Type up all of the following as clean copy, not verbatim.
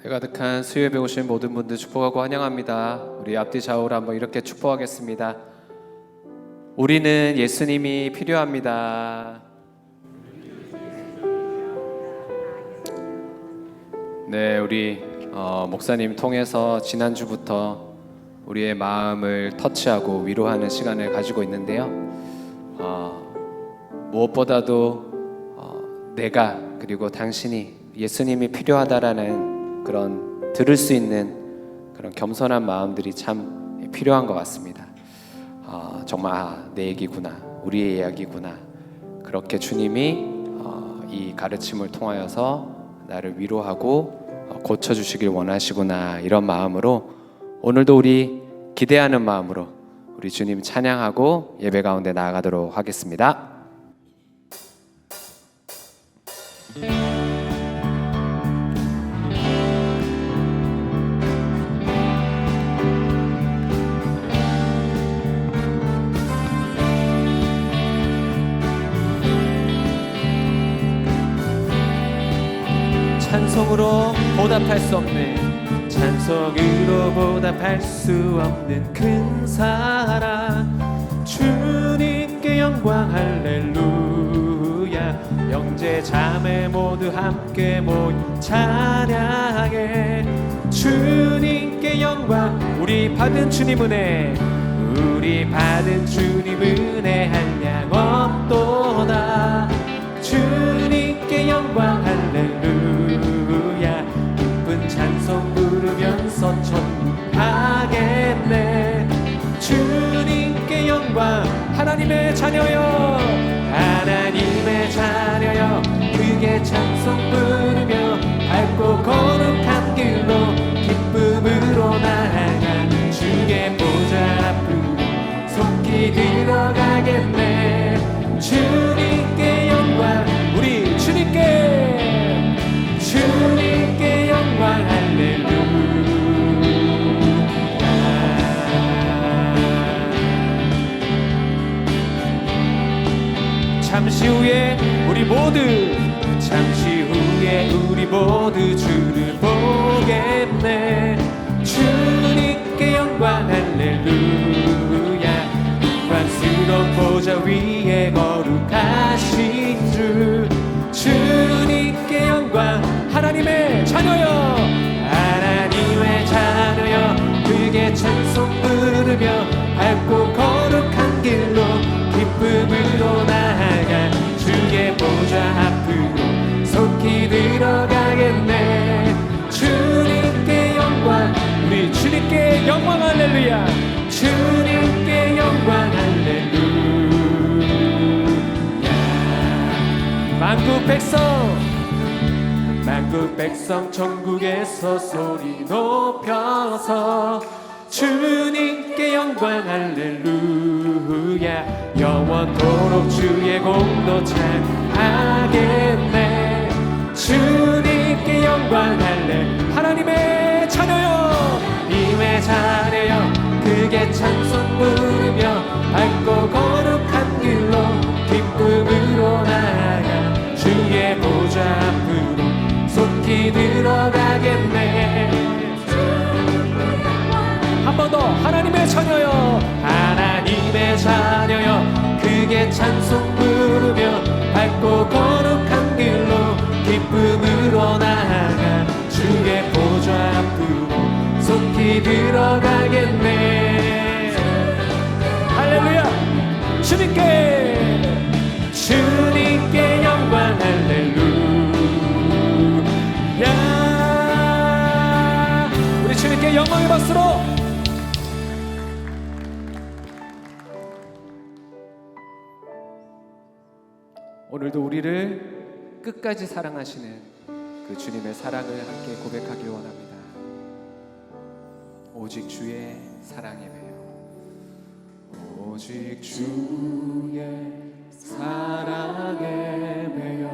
은혜 가득한 수요예배 오신 모든 분들 축복하고 환영합니다. 우리 앞뒤 좌우로 한번 이렇게 축복하겠습니다. 우리는 예수님이 필요합니다. 네, 우리 목사님 통해서 지난주부터 우리의 마음을 터치하고 위로하는 시간을 가지고 있는데요. 무엇보다도 내가 그리고 당신이 예수님이 필요하다라는 그런 들을 수 있는 그런 겸손한 마음들이 참 필요한 것 같습니다. 정말 내 얘기구나, 우리의 이야기구나, 그렇게 주님이 이 가르침을 통하여서 나를 위로하고 고쳐주시길 원하시구나, 이런 마음으로 오늘도 우리 기대하는 마음으로 우리 주님 찬양하고 예배 가운데 나아가도록 하겠습니다. 찬송으로 보답할 수 없는, 찬송으로 보답할 수 없는 큰 사랑, 주님께 영광 할렐루야. 형제 자매 모두 함께 모여 찬양해. 주님께 영광. 우리 받은 주님 은혜, 우리 받은 주님 은혜 한량 없도다. 주님께 영광 할렐루야. 기쁜 찬송 부르면서 천국 가겠네. 주님께 영광. 하나님의 자녀여, 하나님의 자녀여, 크게 찬송 부르며 밝고 거룩한 길로 기쁨으로 나아가 주의 보좌 앞으로 속히 들어가겠네. 주님께 영광. 우리 주님께 영광 할렐루야. 잠시 후에 우리 모두 주를 보겠네. 주님께 영광 할렐루야. 영광스러운 보좌 위에 거룩하신 주, 주님께 영광. 하나님의 자녀여, 하나님의 자녀여, 크게 찬송 부르며 밝고 거룩한 길로 기쁨으로 나아가 주의 보좌 앞으로 속히 들어가겠네. 주님께 영광. 우리 주님께 영광 할렐루야. 주님께 영광 할렐루야. 만국 백성 천국에서 소리 높여서 주님께 영광 할렐루야. 영원토록 주의 공로 찬양하겠네. 주님께 영광 할렐루야. 하나님의 자녀여, 님의 자녀여, 크게 찬송 부르며 밝고 거룩한 길로 기쁨으로 나아가 주의 보좌 앞으로 속히 들어가겠네. 한 번 더. 하나님의 자녀여, 하나님의 자녀여, 크게 찬송 부르며 밝고 거룩한 길로 기쁨으로 나아가 주의 보좌 앞으로 속히 들어가겠네. 할렐루야. 주님께 영광 할렐루야. 우리 주님께 영광의 박수로. 오늘도 우리를 끝까지 사랑하시는 그 주님의 사랑을 함께 고백하길 원합니다. 오직 주의 사랑에 매여, 오직 주의 사랑에 매여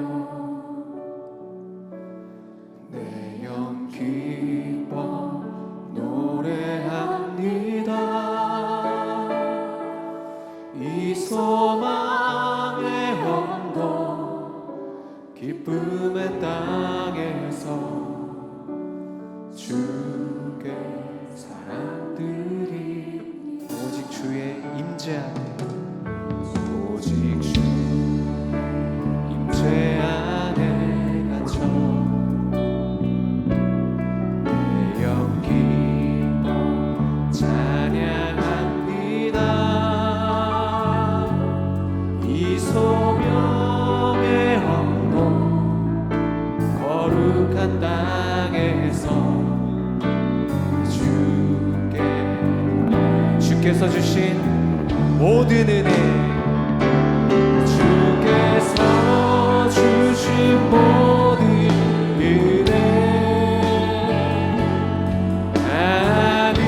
내 영 기뻐 노래합니다. 이 소망의 언덕 기쁨의 땅에서 임재 안에 오직 주 임재 안에 갇혀 내 영 기뻐 찬양합니다. 이 소명의 언덕 거룩한 땅에서 주께서 주신 모든 은혜, 주께서 주신 모든 은혜, 나는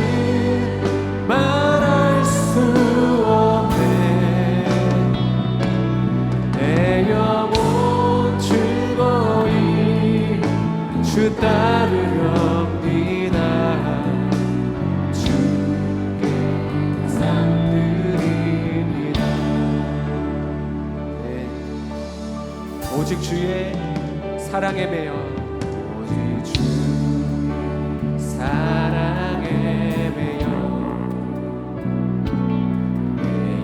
말할 수 없네. 내 영혼 즐거이 주 따르렵니다. 오직 주의 사랑에 매여 오직 주의 사랑에 매여 내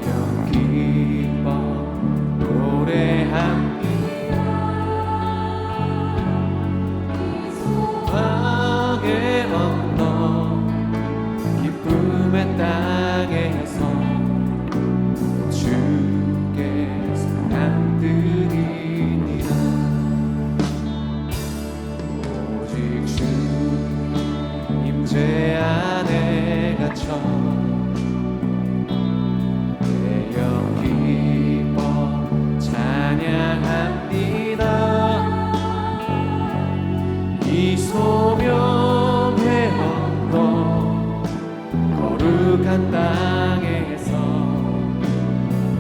영 기뻐 노래합니다. 소망의 언덕 기쁨의 땅에서 주께 사랑드리 임재 안에 갇혀 내 영 기뻐 찬양합니다. 이 소명의 언덕 거룩한 땅에서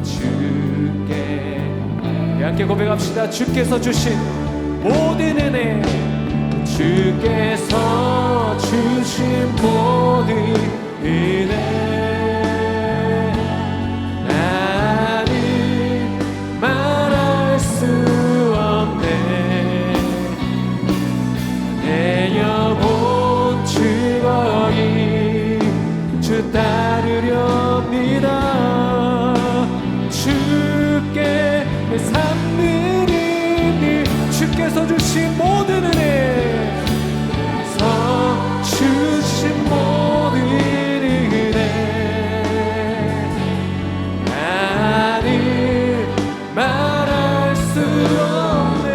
주께 함께 고백합시다. 주께서 주신 모든 은혜, 주께서 주신 모든 은혜, 나는 말할 수 없네. 내 영혼 즐거이 주 따르렵니다. 주께 내 삶 드리니 주께서 주신 모든 은혜, 주신 모든 은혜, 나는 말할 수 없네.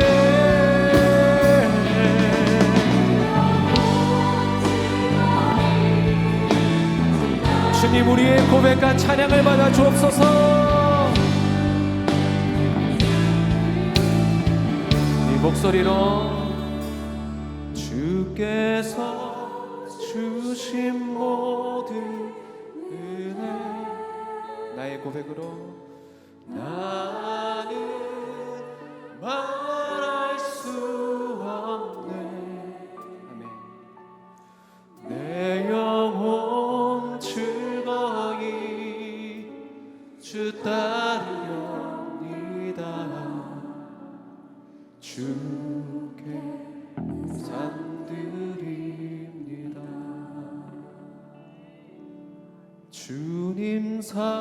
주님, 우리의 고백과 찬양을 받아 주옵소서. 이 목소리로 주께서 주신 모든 은혜, 나의 고백으로 나는 말할 수 없네. 아멘. 내 영혼 즐거이 주 따르렵니다. 주께 산드립니다. 주님 사랑해요.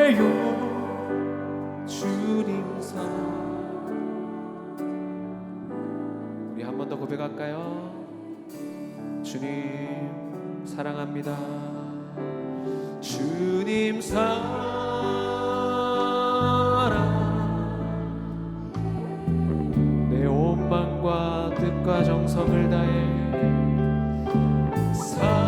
사랑해요. 주님 사랑. 우리 한 번 더 고백할까요? 주님 사랑합니다. 주님 사랑, 내 온 마음과 뜻과 정성을 다해 사랑해요.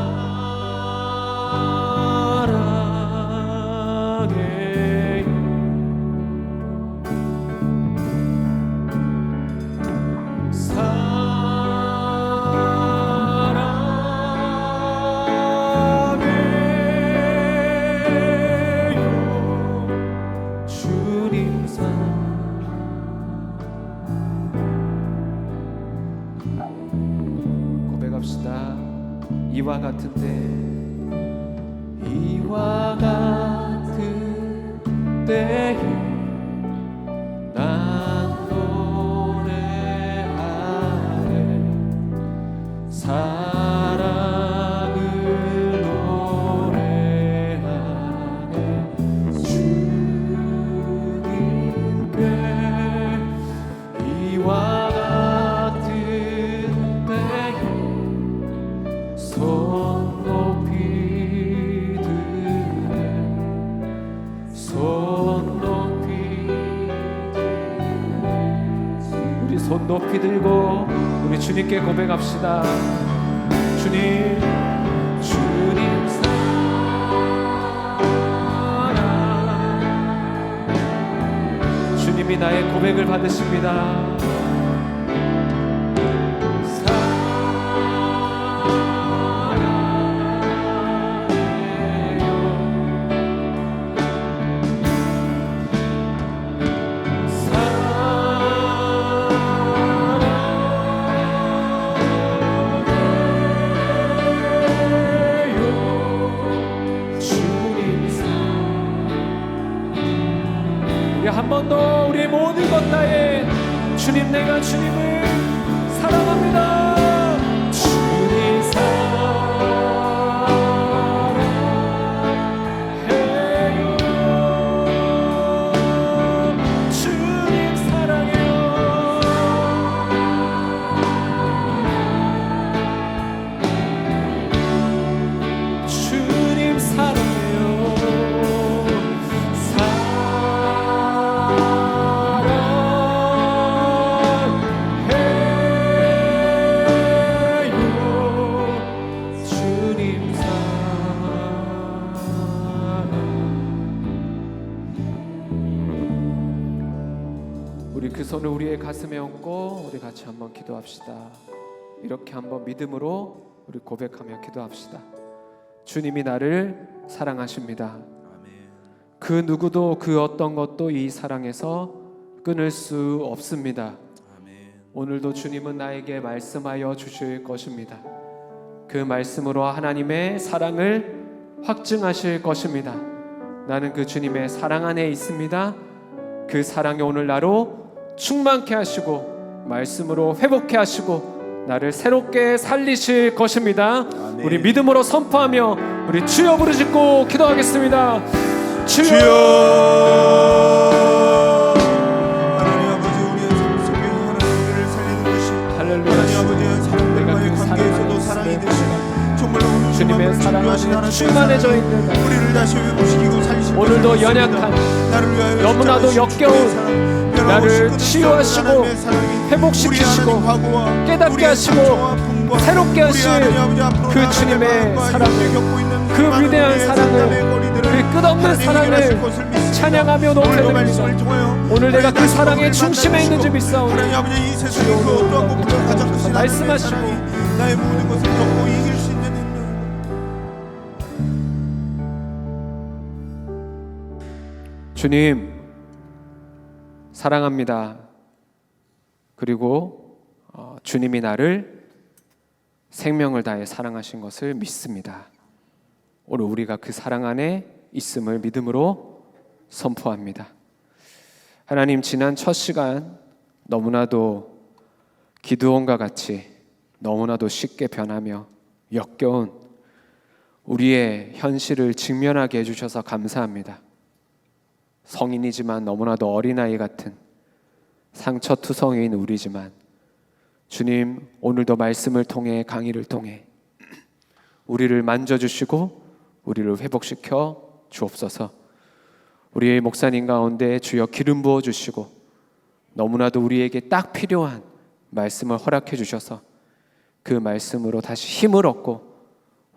고백합시다. 이와 같은데 이와 같은 때에 난 노래하네 사랑을 노래하네 주님께 이와 같은 때에 손 높이 드네 손 높이 우리 손 높이 들고 우리 주님께 고백합시다. 주님 사랑 주님이 나의 고백을 받으십니다. 한 번 더 우리의 모든 것 다해 주님 내가 주님을 사랑합니다. 주님 사랑해요 주님 사랑해요 주님 사랑해요 우리 그 손을 우리의 가슴에 얹고 우리 같이 한번 기도합시다. 이렇게 한번 믿음으로 우리 고백하며 기도합시다. 주님이 나를 사랑하십니다. 그 누구도 그 어떤 것도 이 사랑에서 끊을 수 없습니다. 오늘도 주님은 나에게 말씀하여 주실 것입니다. 그 말씀으로 하나님의 사랑을 확증하실 것입니다. 나는 그 주님의 사랑 안에 있습니다. 그 사랑이 오늘 나로 충만케 하시고 말씀으로 회복케 하시고 나를 새롭게 살리실 것입니다. 아멘. 우리 믿음으로 선포하며 우리 주여 부르짖고 기도하겠습니다. 주여 하나님 아버지 우리의 삶 속에 하나님을 살리는 것이 할렐루야. 하나님 아버지의 사람들과의 관계에서도 사랑이 되시는 정말로 주님의 사랑 안에 충만해져 있는 우리를 다시 회복시키고 살리시는 오늘도 연약한 너무나도 역겨운 나를 치유하시고 회복시키시고 깨닫게 하시고 새롭게 하실 그 주님의 사랑을 그 위대한 사랑을 그 끝없는 사랑을 찬양하며 높여드립니다. 오늘 내가 그 사랑의 중심에 있는 줄 믿사오니 말씀하시고 나의 모든 것을 덮고 이길 수 있는 주님 사랑합니다. 그리고 주님이 나를 생명을 다해 사랑하신 것을 믿습니다. 오늘 우리가 그 사랑 안에 있음을 믿음으로 선포합니다. 하나님 지난 첫 시간 너무나도 기드온과 같이 너무나도 쉽게 변하며 역겨운 우리의 현실을 직면하게 해주셔서 감사합니다. 성인이지만 너무나도 어린아이 같은 상처투성이인 우리지만 주님 오늘도 말씀을 통해 강의를 통해 우리를 만져주시고 우리를 회복시켜 주옵소서. 우리의 목사님 가운데 주여 기름 부어주시고 너무나도 우리에게 딱 필요한 말씀을 허락해 주셔서 그 말씀으로 다시 힘을 얻고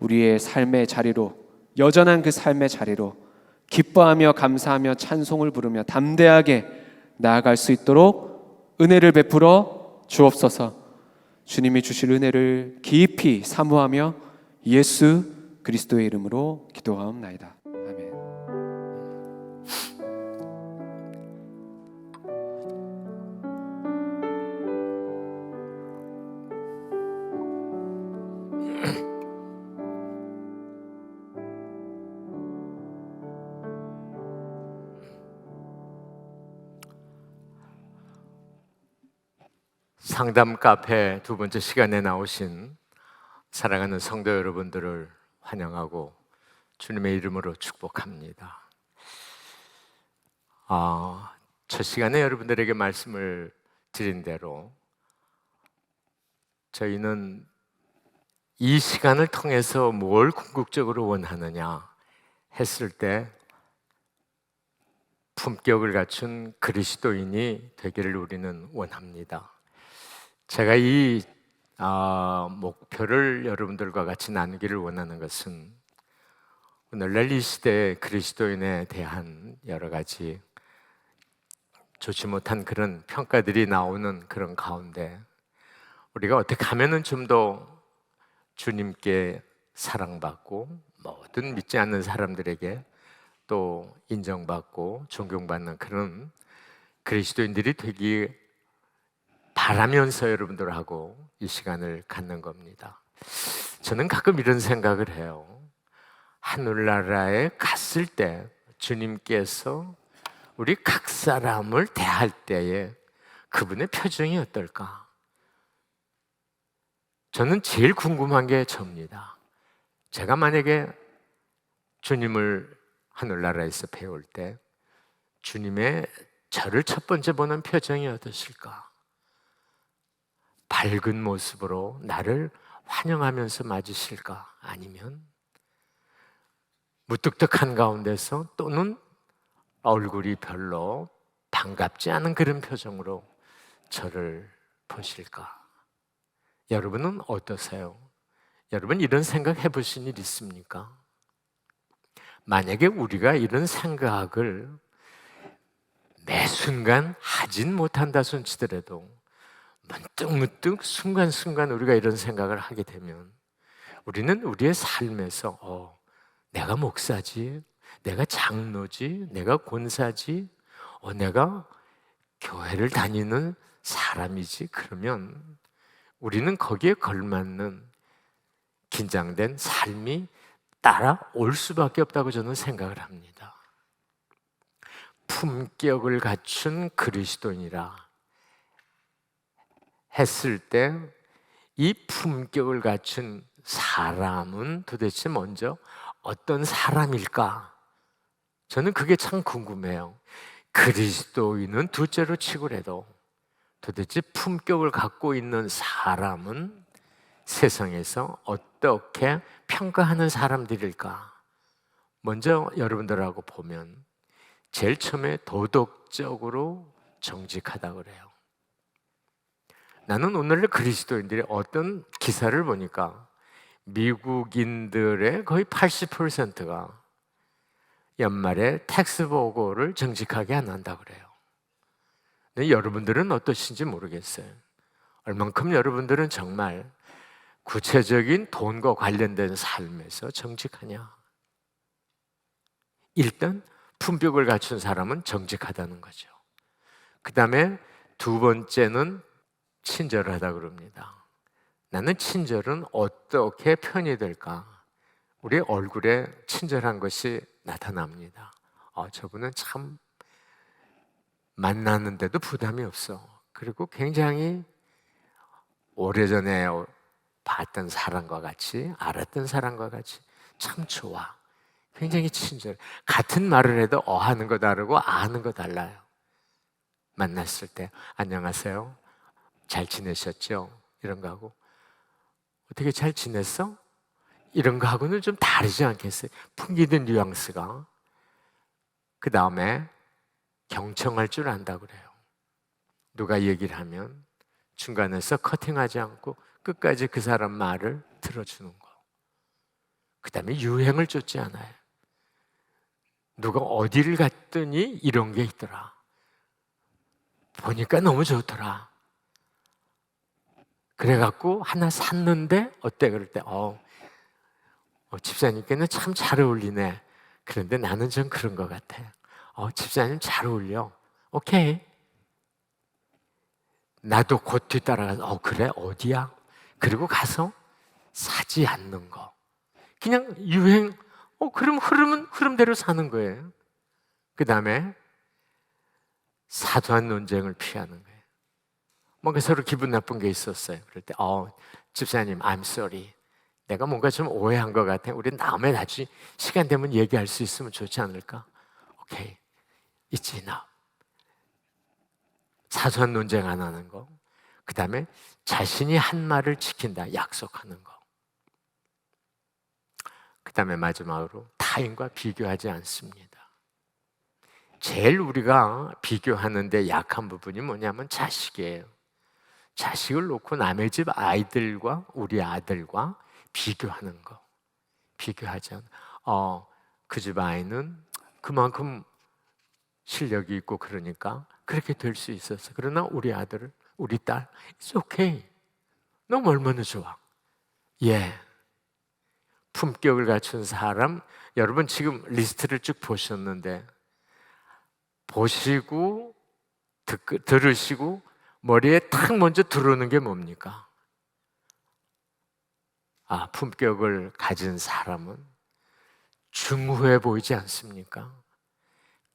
우리의 삶의 자리로 여전한 그 삶의 자리로 기뻐하며 감사하며 찬송을 부르며 담대하게 나아갈 수 있도록 은혜를 베풀어 주옵소서. 주님이 주실 은혜를 깊이 사모하며 예수 그리스도의 이름으로 기도하옵나이다. 아멘. 상담 카페 두 번째 시간에 나오신 사랑하는 성도 여러분들을 환영하고 주님의 이름으로 축복합니다. 첫 시간에 여러분들에게 말씀을 드린 대로 저희는 이 시간을 통해서 뭘 궁극적으로 원하느냐 했을 때 품격을 갖춘 그리스도인이 되기를 우리는 원합니다. 제가 이 목표를 여러분들과 같이 나누기를 원하는 것은 오늘날 이 시대의 그리스도인에 대한 여러 가지 좋지 못한 그런 평가들이 나오는 그런 가운데 우리가 어떻게 하면은 좀 더 주님께 사랑받고 모든 믿지 않는 사람들에게 또 인정받고 존경받는 그런 그리스도인들이 되기 바라면서 여러분들하고 이 시간을 갖는 겁니다. 저는 가끔 이런 생각을 해요. 하늘나라에 갔을 때 주님께서 우리 각 사람을 대할 때에 그분의 표정이 어떨까? 저는 제일 궁금한 게 접니다. 제가 만약에 주님을 하늘나라에서 배울 때 주님의 저를 첫 번째 보는 표정이 어떠실까? 밝은 모습으로 나를 환영하면서 맞으실까? 아니면 무뚝뚝한 가운데서 또는 얼굴이 별로 반갑지 않은 그런 표정으로 저를 보실까? 여러분은 어떠세요? 여러분 이런 생각 해보신 일 있습니까? 만약에 우리가 이런 생각을 매 순간 하진 못한다 손치더라도 문득문득 순간순간 우리가 이런 생각을 하게 되면 우리는 우리의 삶에서 내가 목사지, 내가 장로지, 내가 권사지, 내가 교회를 다니는 사람이지. 그러면 우리는 거기에 걸맞는 긴장된 삶이 따라올 수밖에 없다고 저는 생각을 합니다. 품격을 갖춘 그리스도인이라 했을 때 이 품격을 갖춘 사람은 도대체 먼저 어떤 사람일까? 저는 그게 참 궁금해요. 그리스도인은 둘째로 치고라도 도대체 품격을 갖고 있는 사람은 세상에서 어떻게 평가하는 사람들일까? 먼저 여러분들하고 보면 제일 처음에 도덕적으로 정직하다 그래요. 나는 오늘날 그리스도인들이 어떤 기사를 보니까 미국인들의 거의 80%가 연말에 텍스 보고를 정직하게 안 한다 그래요. 근데 여러분들은 어떠신지 모르겠어요. 얼만큼 여러분들은 정말 구체적인 돈과 관련된 삶에서 정직하냐? 일단 품격을 갖춘 사람은 정직하다는 거죠. 그 다음에 두 번째는 친절하다 그럽니다. 나는 친절은 어떻게 표현이 될까? 우리 얼굴에 친절한 것이 나타납니다. 저분은 참 만나는데도 부담이 없어. 그리고 굉장히 오래전에 봤던 사람과 같이, 알았던 사람과 같이 참 좋아. 굉장히 친절. 같은 말을 해도 하는 거 다르고 하는 거 달라요. 만났을 때 안녕하세요. 잘 지내셨죠? 이런 거 하고 어떻게 잘 지냈어? 이런 거 하고는 좀 다르지 않겠어요? 풍기는 뉘앙스가. 그 다음에 경청할 줄 안다 그래요. 누가 얘기를 하면 중간에서 커팅하지 않고 끝까지 그 사람 말을 들어주는 거. 그 다음에 유행을 쫓지 않아요. 누가 어디를 갔더니 이런 게 있더라. 보니까 너무 좋더라. 그래갖고 하나 샀는데 어때? 그럴 때 집사님께는 참 잘 어울리네. 그런데 나는 좀 그런 것 같아. 집사님 잘 어울려. 오케이. 나도 곧 뒤따라가서 그래? 어디야? 그리고 가서 사지 않는 거. 그냥 유행, 그럼 흐름은 흐름대로 사는 거예요. 그 다음에 사소한 논쟁을 피하는 거예요. 뭔가 서로 기분 나쁜 게 있었어요. 그럴 때 집사님, I'm sorry. 내가 뭔가 좀 오해한 것 같아. 우리 다음에 나중에 시간 되면 얘기할 수 있으면 좋지 않을까? 오케이, it's enough. 사소한 논쟁 안 하는 거. 그 다음에 자신이 한 말을 지킨다, 약속하는 거. 그 다음에 마지막으로 타인과 비교하지 않습니다. 제일 우리가 비교하는데 약한 부분이 뭐냐면 자식이에요. 자식을 놓고 남의 집 아이들과 우리 아들과 비교하는 거. 비교하지 않아. 그 집 아이는 그만큼 실력이 있고 그러니까 그렇게 될 수 있었어. 그러나 우리 아들을, 우리 딸, it's okay. 너무 얼마나 좋아. 예. 품격을 갖춘 사람, 여러분 지금 리스트를 쭉 보셨는데 보시고 들으시고 머리에 탁 먼저 들어오는 게 뭡니까? 품격을 가진 사람은 중후해 보이지 않습니까?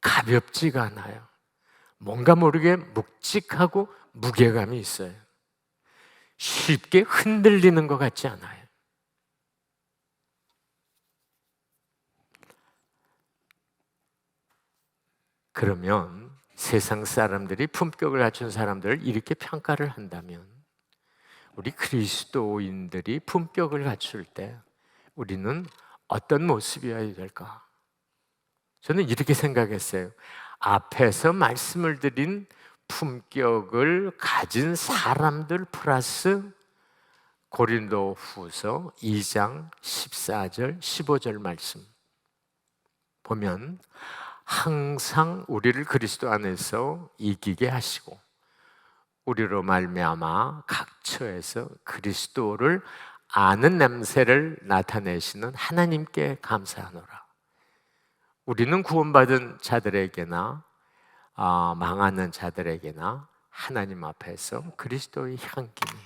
가볍지가 않아요. 뭔가 모르게 묵직하고 무게감이 있어요. 쉽게 흔들리는 것 같지 않아요. 그러면 세상 사람들이 품격을 갖춘 사람들을 이렇게 평가를 한다면 우리 그리스도인들이 품격을 갖출 때 우리는 어떤 모습이어야 될까? 저는 이렇게 생각했어요. 앞에서 말씀을 드린 품격을 가진 사람들 플러스 고린도 후서 2장 14절 15절 말씀 보면 항상 우리를 그리스도 안에서 이기게 하시고 우리로 말미암아 각 처에서 그리스도를 아는 냄새를 나타내시는 하나님께 감사하노라. 우리는 구원받은 자들에게나 망하는 자들에게나 하나님 앞에서 그리스도의 향기니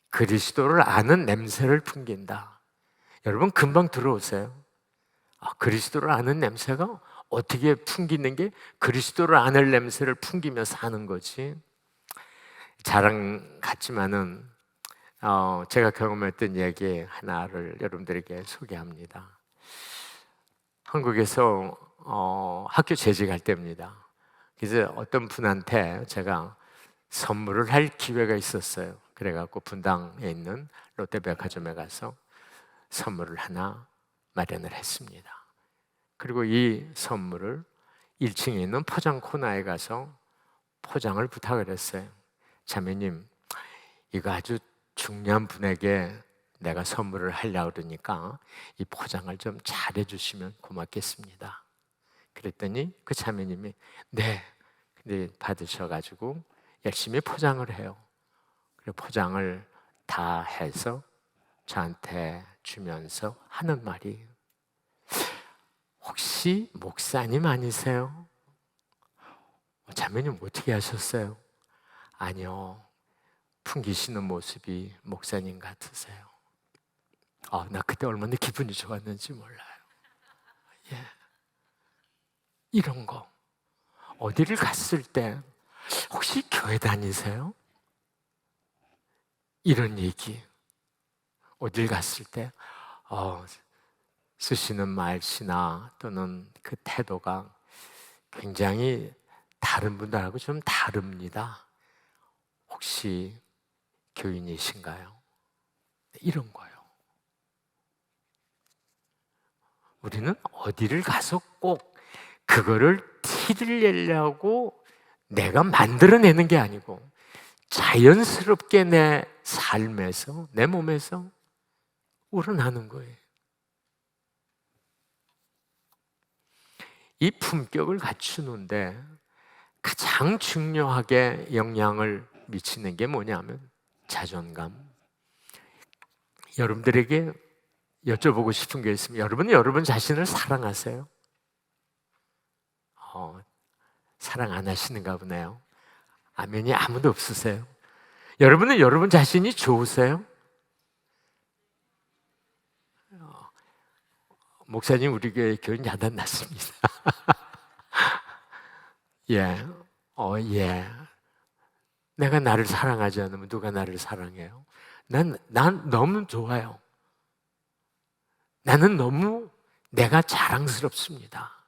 그리스도를 아는 냄새를 풍긴다. 여러분 금방 들어오세요. 그리스도를 아는 냄새가 어떻게 풍기는 게 그리스도를 아는 냄새를 풍기며 사는 거지. 자랑 같지만은 제가 경험했던 얘기 하나를 여러분들에게 소개합니다. 한국에서 학교 재직할 때입니다. 그래서 어떤 분한테 제가 선물을 할 기회가 있었어요. 그래갖고 분당에 있는 롯데백화점에 가서 선물을 하나 마련을 했습니다. 그리고 이 선물을 1층에 있는 포장 코너에 가서 포장을 부탁을 했어요. 자매님, 이거 아주 중요한 분에게 내가 선물을 하려고 그러니까 이 포장을 좀 잘해 주시면 고맙겠습니다. 그랬더니 그 자매님이 네, 근데 받으셔가지고 열심히 포장을 해요. 그리고 포장을 다 해서 저한테 주면서 하는 말이 혹시 목사님 아니세요? 자매님 어떻게 하셨어요? 아니요, 풍기시는 모습이 목사님 같으세요. 나 그때 얼마나 기분이 좋았는지 몰라요. 예. 이런 거 어디를 갔을 때 혹시 교회 다니세요? 이런 얘기 어딜 갔을 때 쓰시는 말씨나 또는 그 태도가 굉장히 다른 분들하고 좀 다릅니다. 혹시 교인이신가요? 이런 거예요. 우리는 어디를 가서 꼭 그거를 티를 내려고 내가 만들어내는 게 아니고 자연스럽게 내 삶에서, 내 몸에서 우러나는 거예요. 이 품격을 갖추는데 가장 중요하게 영향을 미치는 게 뭐냐면 자존감. 여러분들에게 여쭤보고 싶은 게 있으면 여러분은 여러분 자신을 사랑하세요? 사랑 안 하시는가 보네요. 아멘이 아무도 없으세요? 여러분은 여러분 자신이 좋으세요? 목사님 우리 교회 교인 야단 났습니다. 예, 예. 내가 나를 사랑하지 않으면 누가 나를 사랑해요? 난 너무 좋아요. 나는 너무 내가 자랑스럽습니다.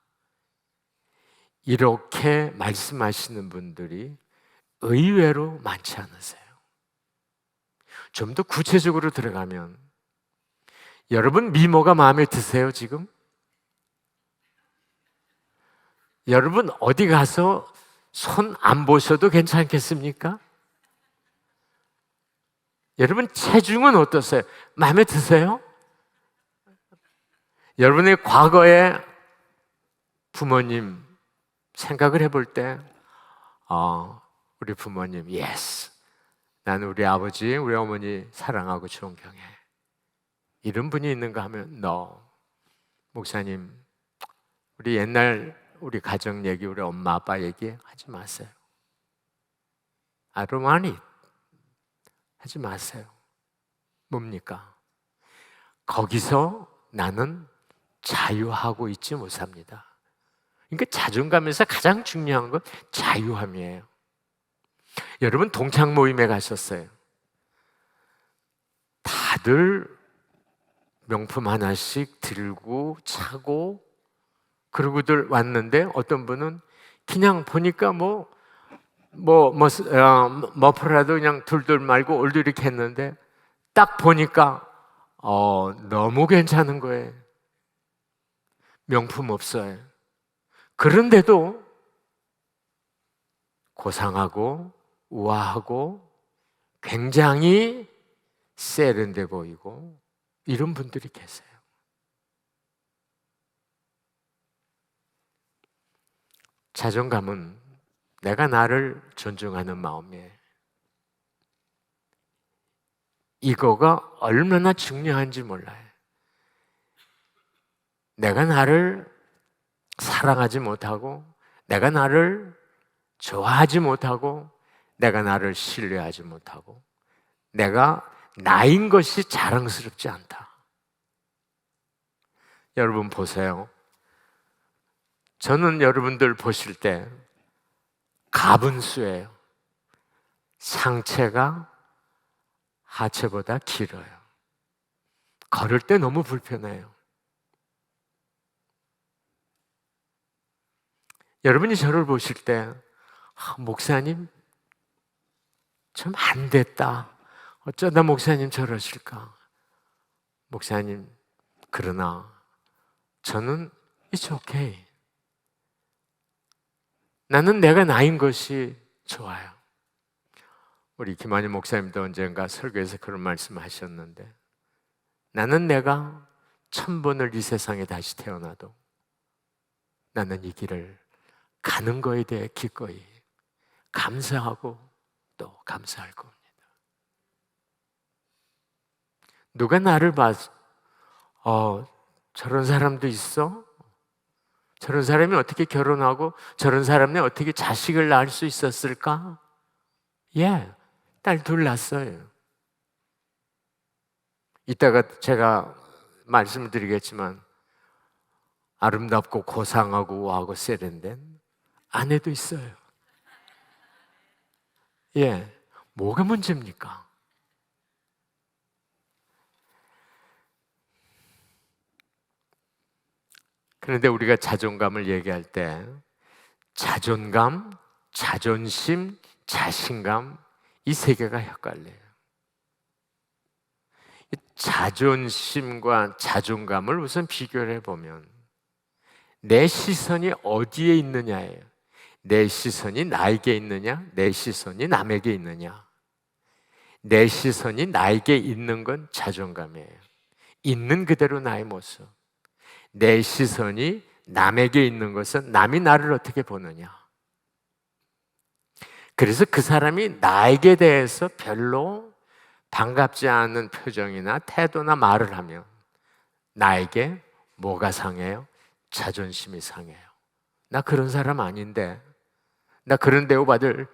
이렇게 말씀하시는 분들이 의외로 많지 않으세요. 좀 더 구체적으로 들어가면 여러분 미모가 마음에 드세요 지금? 여러분 어디 가서 손 안 보셔도 괜찮겠습니까? 여러분 체중은 어떠세요? 마음에 드세요? 여러분의 과거의 부모님 생각을 해볼 때 우리 부모님 예스, 나는 우리 아버지 우리 어머니 사랑하고 존경해, 이런 분이 있는가 하면 너 목사님 우리 옛날 우리 가정 얘기, 우리 엄마 아빠 얘기 하지 마세요. I don't want it. 하지 마세요. 뭡니까? 거기서 나는 자유하고 있지 못합니다. 그러니까 자존감에서 가장 중요한 건 자유함이에요. 여러분 동창 모임에 가셨어요. 다들 명품 하나씩 들고 차고 그러고들 왔는데 어떤 분은 그냥 보니까 머프라도 그냥 둘둘 말고 올드 이렇게 했는데 딱 보니까 너무 괜찮은 거예요. 명품 없어요. 그런데도 고상하고 우아하고 굉장히 세련돼 보이고 이런 분들이 계세요. 자존감은 내가 나를 존중하는 마음이에요. 이거가 얼마나 중요한지 몰라요. 내가 나를 사랑하지 못하고, 내가 나를 좋아하지 못하고, 내가 나를 신뢰하지 못하고, 내가 나인 것이 자랑스럽지 않다. 여러분 보세요. 저는 여러분들 보실 때 가분수예요. 상체가 하체보다 길어요. 걸을 때 너무 불편해요. 여러분이 저를 보실 때 목사님 좀 안 됐다, 어쩌다 목사님 저러실까. 목사님 그러나 저는 It's okay. 나는 내가 나인 것이 좋아요. 우리 김한희 목사님도 언젠가 설교에서 그런 말씀을 하셨는데, 나는 내가 1000번을 이 세상에 다시 태어나도 나는 이 길을 가는 거에 대해 기꺼이 감사하고 또 감사할 겁니다. 누가 나를 봐서 저런 사람도 있어? 저런 사람이 어떻게 결혼하고 저런 사람이 어떻게 자식을 낳을 수 있었을까? 딸 둘 낳았어요. 이따가 제가 말씀을 드리겠지만 아름답고 고상하고 우아하고 세련된 아내도 있어요. 뭐가 문제입니까? 그런데 우리가 자존감을 얘기할 때 자존감, 자존심, 자신감, 이 세 개가 헷갈려요. 자존심과 자존감을 우선 비교를 해보면 내 시선이 어디에 있느냐예요. 내 시선이 나에게 있느냐, 내 시선이 남에게 있느냐. 내 시선이 나에게 있는 건 자존감이에요. 있는 그대로 나의 모습. 내 시선이 남에게 있는 것은 남이 나를 어떻게 보느냐. 그래서 그 사람이 나에게 대해서 별로 반갑지 않은 표정이나 태도나 말을 하면 나에게 뭐가 상해요? 자존심이 상해요. 나 그런 사람 아닌데, 나 그런 대우받을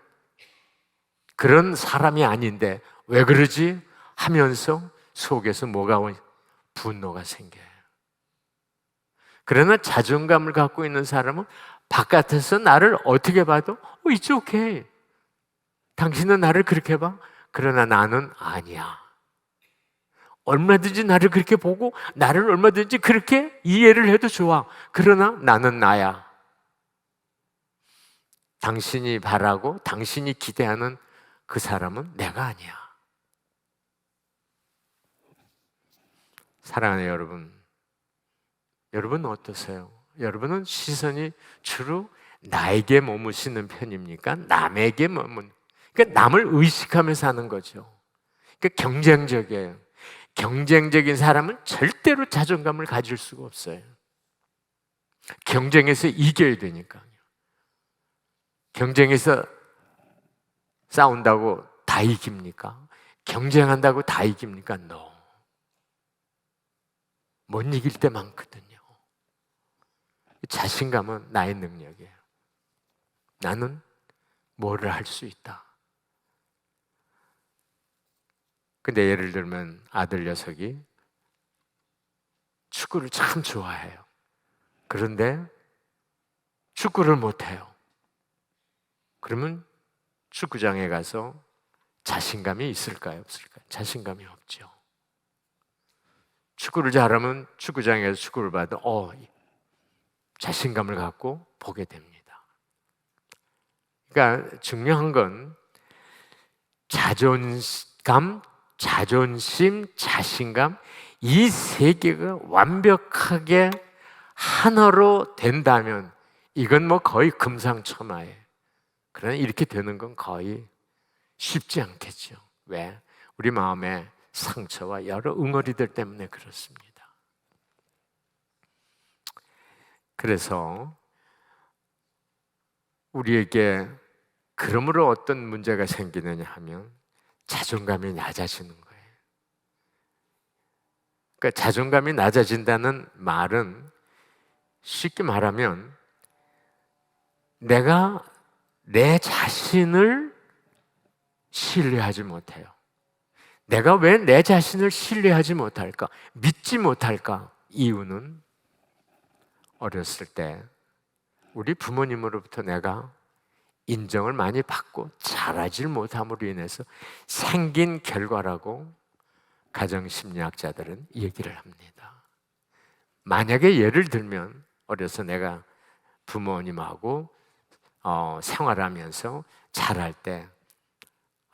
그런 사람이 아닌데 왜 그러지? 하면서 속에서 뭐가 분노가 생겨요. 그러나 자존감을 갖고 있는 사람은 바깥에서 나를 어떻게 봐도 It's okay. 당신은 나를 그렇게 봐? 그러나 나는 아니야. 얼마든지 나를 그렇게 보고 나를 얼마든지 그렇게 이해를 해도 좋아. 그러나 나는 나야. 당신이 바라고 당신이 기대하는 그 사람은 내가 아니야. 사랑하는 여러분, 여러분은 어떠세요? 여러분은 시선이 주로 나에게 머무시는 편입니까? 남에게 그러니까 남을 의식하면서 사는 거죠. 그러니까 경쟁적이에요. 경쟁적인 사람은 절대로 자존감을 가질 수가 없어요. 경쟁에서 이겨야 되니까요. 경쟁에서 싸운다고 다 이깁니까? 경쟁한다고 다 이깁니까? No. 못 이길 때 많거든요. 자신감은 나의 능력이에요. 나는 뭐를 할 수 있다. 근데 예를 들면 아들 녀석이 축구를 참 좋아해요. 그런데 축구를 못해요. 그러면 축구장에 가서 자신감이 있을까요? 없을까요? 자신감이 없죠. 축구를 잘하면 축구장에 가서 축구를 봐도 자신감을 갖고 보게 됩니다. 그러니까 중요한 건 자존감, 자존심, 자신감 이 세 개가 완벽하게 하나로 된다면 이건 뭐 거의 금상첨화예요. 그러나 이렇게 되는 건 거의 쉽지 않겠죠. 왜? 우리 마음에 상처와 여러 응어리들 때문에 그렇습니다. 그래서 우리에게 그러므로 어떤 문제가 생기느냐 하면 자존감이 낮아지는 거예요. 그러니까 자존감이 낮아진다는 말은 쉽게 말하면 내가 내 자신을 신뢰하지 못해요. 내가 왜 내 자신을 신뢰하지 못할까? 믿지 못할까? 이유는 어렸을 때 우리 부모님으로부터 내가 인정을 많이 받고 잘하지 못함으로 인해서 생긴 결과라고 가정심리학자들은 얘기를 합니다. 만약에 예를 들면 어려서 내가 부모님하고 생활하면서 잘할 때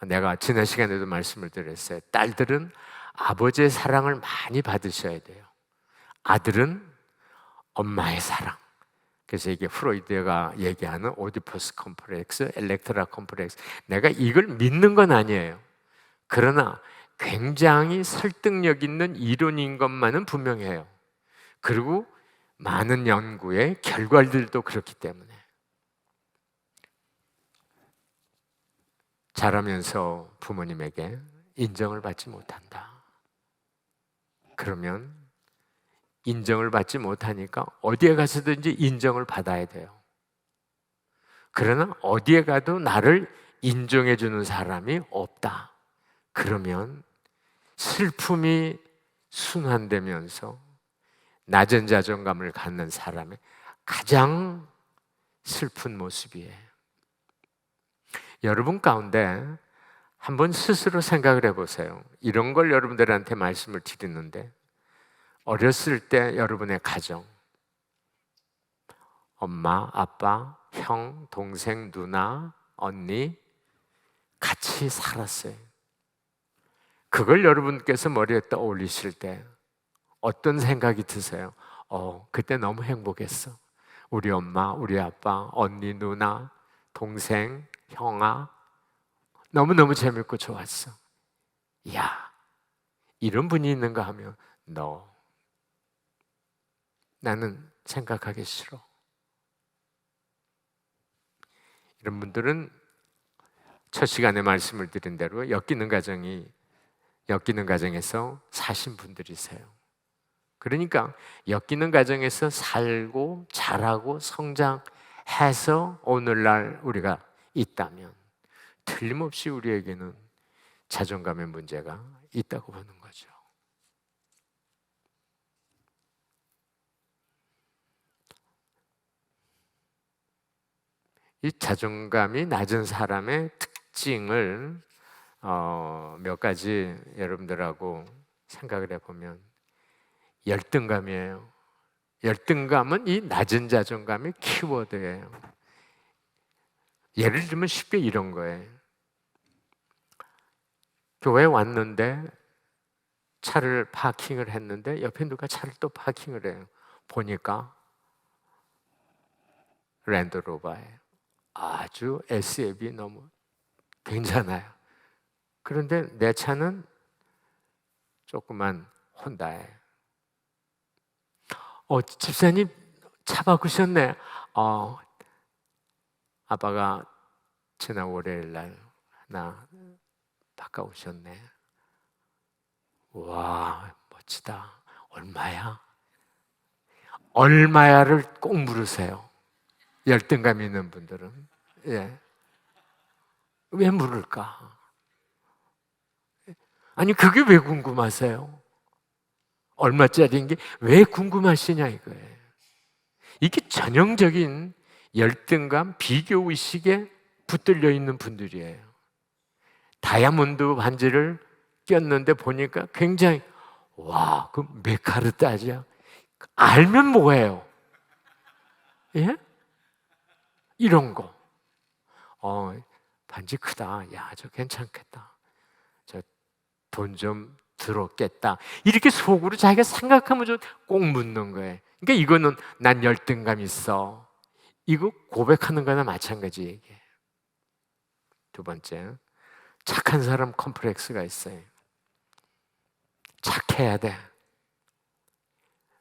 내가 지난 시간에도 말씀을 드렸어요. 딸들은 아버지의 사랑을 많이 받으셔야 돼요. 아들은 엄마의 사랑. 그래서 이게 프로이드가 얘기하는 오디퍼스 컴플렉스, 엘렉트라 컴플렉스. 내가 이걸 믿는 건 아니에요. 그러나 굉장히 설득력 있는 이론인 것만은 분명해요. 그리고 많은 연구의 결과들도 그렇기 때문에 자라면서 부모님에게 인정을 받지 못한다. 그러면 인정을 받지 못하니까 어디에 가서든지 인정을 받아야 돼요. 그러나 어디에 가도 나를 인정해 주는 사람이 없다. 그러면 슬픔이 순환되면서 낮은 자존감을 갖는 사람의 가장 슬픈 모습이에요. 여러분 가운데 한번 스스로 생각을 해보세요. 이런 걸 여러분들한테 말씀을 드리는데 어렸을 때 여러분의 가정, 엄마, 아빠, 형, 동생, 누나, 언니 같이 살았어요. 그걸 여러분께서 머리에 떠올리실 때 어떤 생각이 드세요? 그때 너무 행복했어. 우리 엄마, 우리 아빠, 언니, 누나, 동생, 형아 너무너무 재밌고 좋았어. 이야, 이런 분이 있는가 하면 나는 생각하기 싫어. 이런 분들은 첫 시간에 말씀을 드린 대로 엮이는 가정에서 사신 분들이세요. 그러니까 엮이는 가정에서 살고 자라고 성장해서 오늘날 우리가 있다면 틀림없이 우리에게는 자존감의 문제가 있다고 보는 거죠. 이 자존감이 낮은 사람의 특징을 몇 가지 여러분들하고 생각을 해보면 열등감이에요. 열등감은 이 낮은 자존감의 키워드예요. 예를 들면 쉽게 이런 거예요. 교회에 왔는데 차를 파킹을 했는데 옆에 누가 차를 또 파킹을 해요. 보니까 랜드로버예요. 아주 SUV 너무 괜찮아요. 그런데 내 차는 조그만 혼다예요. 집사님 차 바꾸셨네. 아빠가 지난 월요일 날 하나 바꿔오셨네. 와, 멋지다. 얼마야? 얼마야를 꼭 물으세요. 열등감 있는 분들은. 예. 왜 물을까? 아니, 그게 왜 궁금하세요? 얼마짜리인 게 왜 궁금하시냐 이거예요. 이게 전형적인 열등감, 비교의식에 붙들려 있는 분들이에요. 다이아몬드 반지를 꼈는데 보니까 굉장히 와, 그 몇 카르따지야? 알면 뭐예요? 예? 이런 거. 반지 크다. 야, 저 괜찮겠다. 저 돈 좀 들었겠다. 이렇게 속으로 자기가 생각하면 좀 꼭 묻는 거예요. 그러니까 이거는 난 열등감 있어. 이거 고백하는 거나 마찬가지 얘기예요. 두 번째, 착한 사람 컴플렉스가 있어요. 착해야 돼.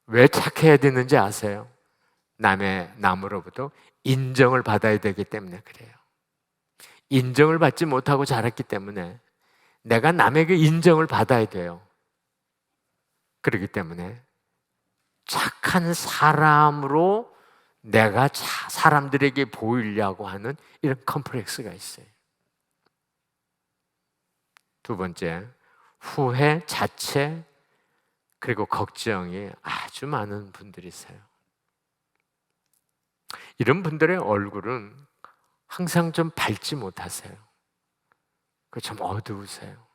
왜 착해야 되는지 아세요? 남으로부터 인정을 받아야 되기 때문에 그래요. 인정을 받지 못하고 자랐기 때문에 내가 남에게 인정을 받아야 돼요. 그렇기 때문에 착한 사람으로 내가 사람들에게 보이려고 하는 이런 컴플렉스가 있어요. 두 번째, 후회, 자책, 그리고 걱정이 아주 많은 분들이세요. 이런 분들의 얼굴은 항상 좀 밝지 못하세요. 좀 어두우세요.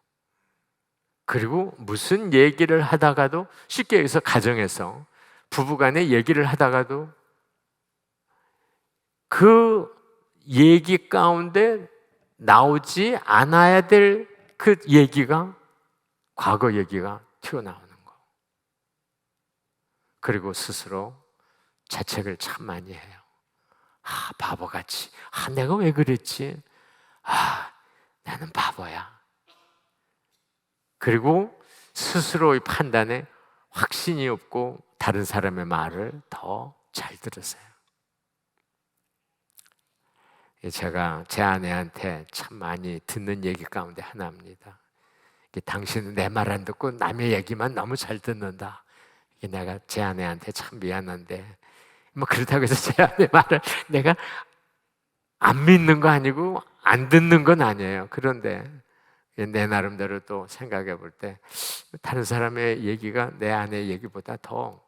그리고 무슨 얘기를 하다가도 쉽게 여기서 가정에서 부부간에 얘기를 하다가도 그 얘기 가운데 나오지 않아야 될 그 얘기가 과거 얘기가 튀어나오는 거. 그리고 스스로 자책을 참 많이 해요. 바보같이. 내가 왜 그랬지? 나는 바보야. 그리고 스스로의 판단에 확신이 없고 다른 사람의 말을 더 잘 들으세요. 제가 제 아내한테 참 많이 듣는 얘기 가운데 하나입니다. 당신은 내 말 안 듣고 남의 얘기만 너무 잘 듣는다. 내가 제 아내한테 참 미안한데 그렇다고 해서 제 아내 말을 내가 안 믿는 거 아니고 안 듣는 건 아니에요. 그런데 내 나름대로 또 생각해 볼 때 다른 사람의 얘기가 내 아내의 얘기보다 더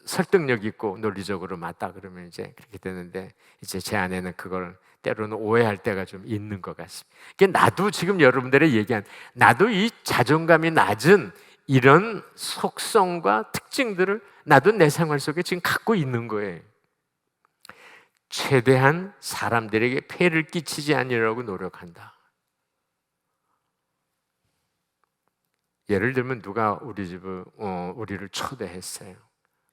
설득력 있고 논리적으로 맞다 그러면 이제 그렇게 되는데 이제 제 아내는 그걸 때로는 오해할 때가 좀 있는 것 같습니다. 그러니까 나도 지금 여러분들의 얘기한 나도 이 자존감이 낮은 이런 속성과 특징들을 나도 내 생활 속에 지금 갖고 있는 거예요. 최대한 사람들에게 폐를 끼치지 않으려고 노력한다. 예를 들면 누가 우리를 초대했어요.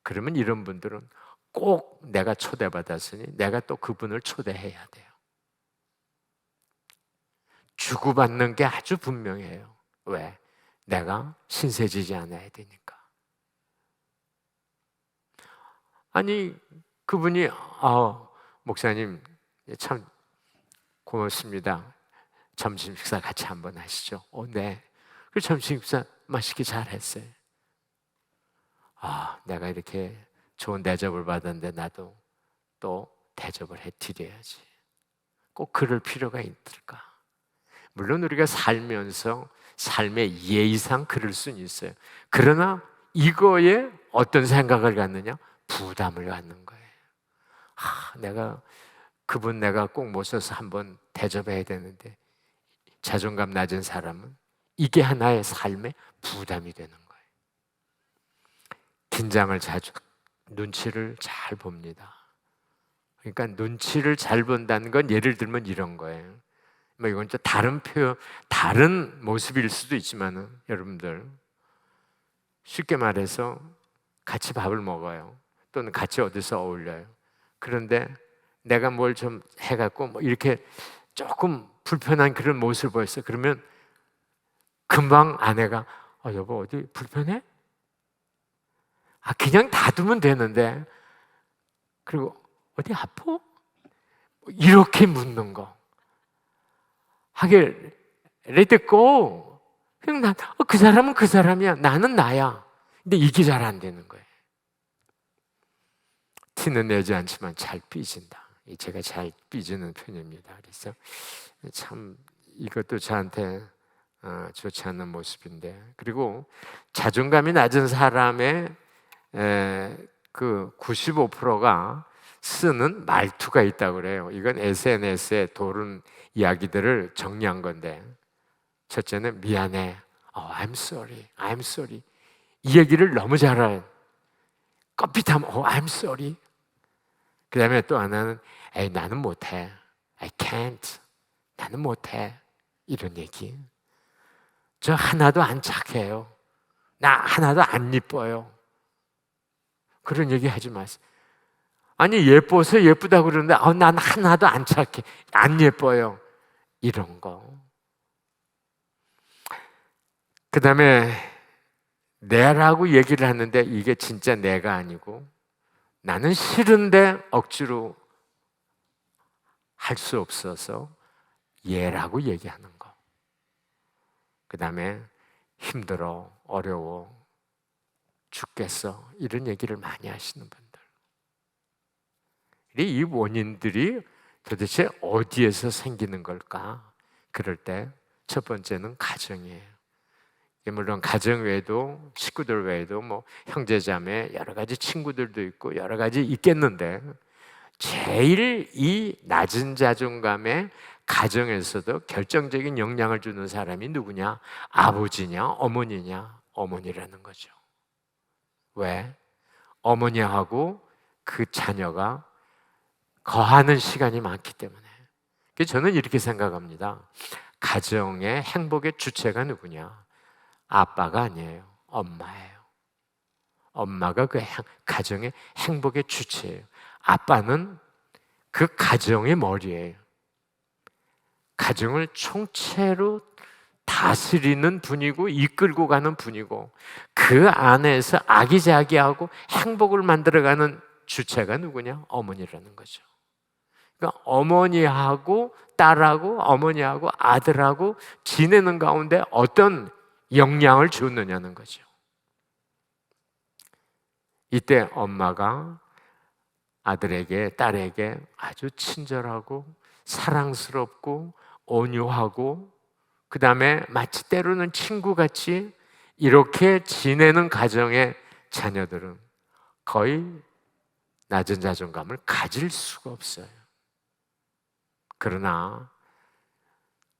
그러면 이런 분들은 꼭 내가 초대받았으니 내가 또 그분을 초대해야 돼요. 주고받는 게 아주 분명해요. 왜? 내가 신세지지 않아야 되니까. 아니 그분이 목사님 참 고맙습니다. 점심 식사 같이 한번 하시죠. 네. 그 점심 식사 맛있게 잘 했어요. 내가 이렇게 좋은 대접을 받았는데 나도 또 대접을 해드려야지. 꼭 그럴 필요가 있을까? 물론 우리가 살면서 삶의 예의상 그럴 수는 있어요. 그러나 이거에 어떤 생각을 갖느냐? 부담을 갖는 거예요. 내가 그분 내가 꼭 모셔서 한번 대접해야 되는데, 자존감 낮은 사람은 이게 하나의 삶의 부담이 되는 거예요. 긴장을 자주, 눈치를 잘 봅니다. 그러니까 눈치를 잘 본다는 건 예를 들면 이런 거예요. 뭐 이건 좀 다른 표현, 다른 모습일 수도 있지만은, 여러분들 쉽게 말해서 같이 밥을 먹어요. 또는 같이 어디서 어울려요. 그런데 내가 뭘 좀 해갖고 뭐 이렇게 조금 불편한 그런 모습을 보였어. 그러면 금방 아내가 여보 어디 불편해? 그냥 놔두면 되는데, 그리고 어디 아파? 이렇게 묻는 거. 하길 let it go. 그냥 그 사람은 그 사람이야. 나는 나야. 근데 이게 잘 안 되는 거예요. 티는 내지 않지만 잘 삐진다. 제가 잘 삐지는 편입니다. 그래서 참 이것도 저한테 좋지 않는 모습인데, 그리고 자존감이 낮은 사람의 그 95%가 쓰는 말투가 있다고 그래요. 이건 SNS에 도는 이야기들을 정리한 건데, 첫째는 미안해, I'm sorry, I'm sorry. 이 얘기를 너무 잘해요. 껍빗하면 I'm sorry. 그 다음에 또 하나는 나는 못해, I can't, 나는 못해. 이런 얘기. 저 하나도 안 착해요, 나 하나도 안 이뻐요. 그런 얘기 하지 마세요. 아니 예뻐서 예쁘다고 그러는데 난 하나도 안 착해, 안 예뻐요. 이런 거. 그 다음에 내라고 얘기를 하는데 이게 진짜 내가 아니고 나는 싫은데 억지로 할 수 없어서 얘라고 얘기하는 거. 그 다음에 힘들어, 어려워, 죽겠어, 이런 얘기를 많이 하시는 분들. 이 원인들이 도대체 어디에서 생기는 걸까? 그럴 때 첫 번째는 가정이에요. 물론 가정 외에도, 식구들 외에도 뭐 형제자매, 여러 가지 친구들도 있고 여러 가지 있겠는데, 제일 이 낮은 자존감에 가정에서도 결정적인 영향을 주는 사람이 누구냐? 아버지냐, 어머니냐? 어머니라는 거죠. 왜? 어머니하고 그 자녀가 거하는 시간이 많기 때문에. 저는 이렇게 생각합니다. 가정의 행복의 주체가 누구냐? 아빠가 아니에요, 엄마예요. 엄마가 그 가정의 행복의 주체예요. 아빠는 그 가정의 머리예요. 가정을 총체로 다스리는 분이고 이끌고 가는 분이고, 그 안에서 아기자기하고 행복을 만들어가는 주체가 누구냐? 어머니라는 거죠. 그러니까 어머니하고 딸하고 어머니하고 아들하고 지내는 가운데 어떤 영향을 줬느냐는 거죠. 이때 엄마가 아들에게, 딸에게 아주 친절하고 사랑스럽고 온유하고, 그 다음에 마치 때로는 친구같이 이렇게 지내는 가정의 자녀들은 거의 낮은 자존감을 가질 수가 없어요. 그러나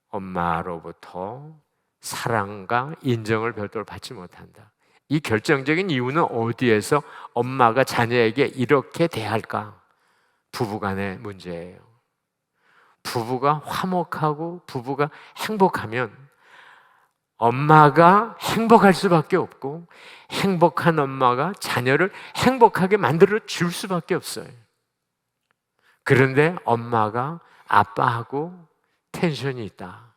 엄마로부터 사랑과 인정을 별도로 받지 못한다. 이 결정적인 이유는 어디에서 엄마가 자녀에게 이렇게 대할까? 부부간의 문제예요. 부부가 화목하고 부부가 행복하면 엄마가 행복할 수밖에 없고, 행복한 엄마가 자녀를 행복하게 만들어 줄 수밖에 없어요. 그런데 엄마가 아빠하고 텐션이 있다.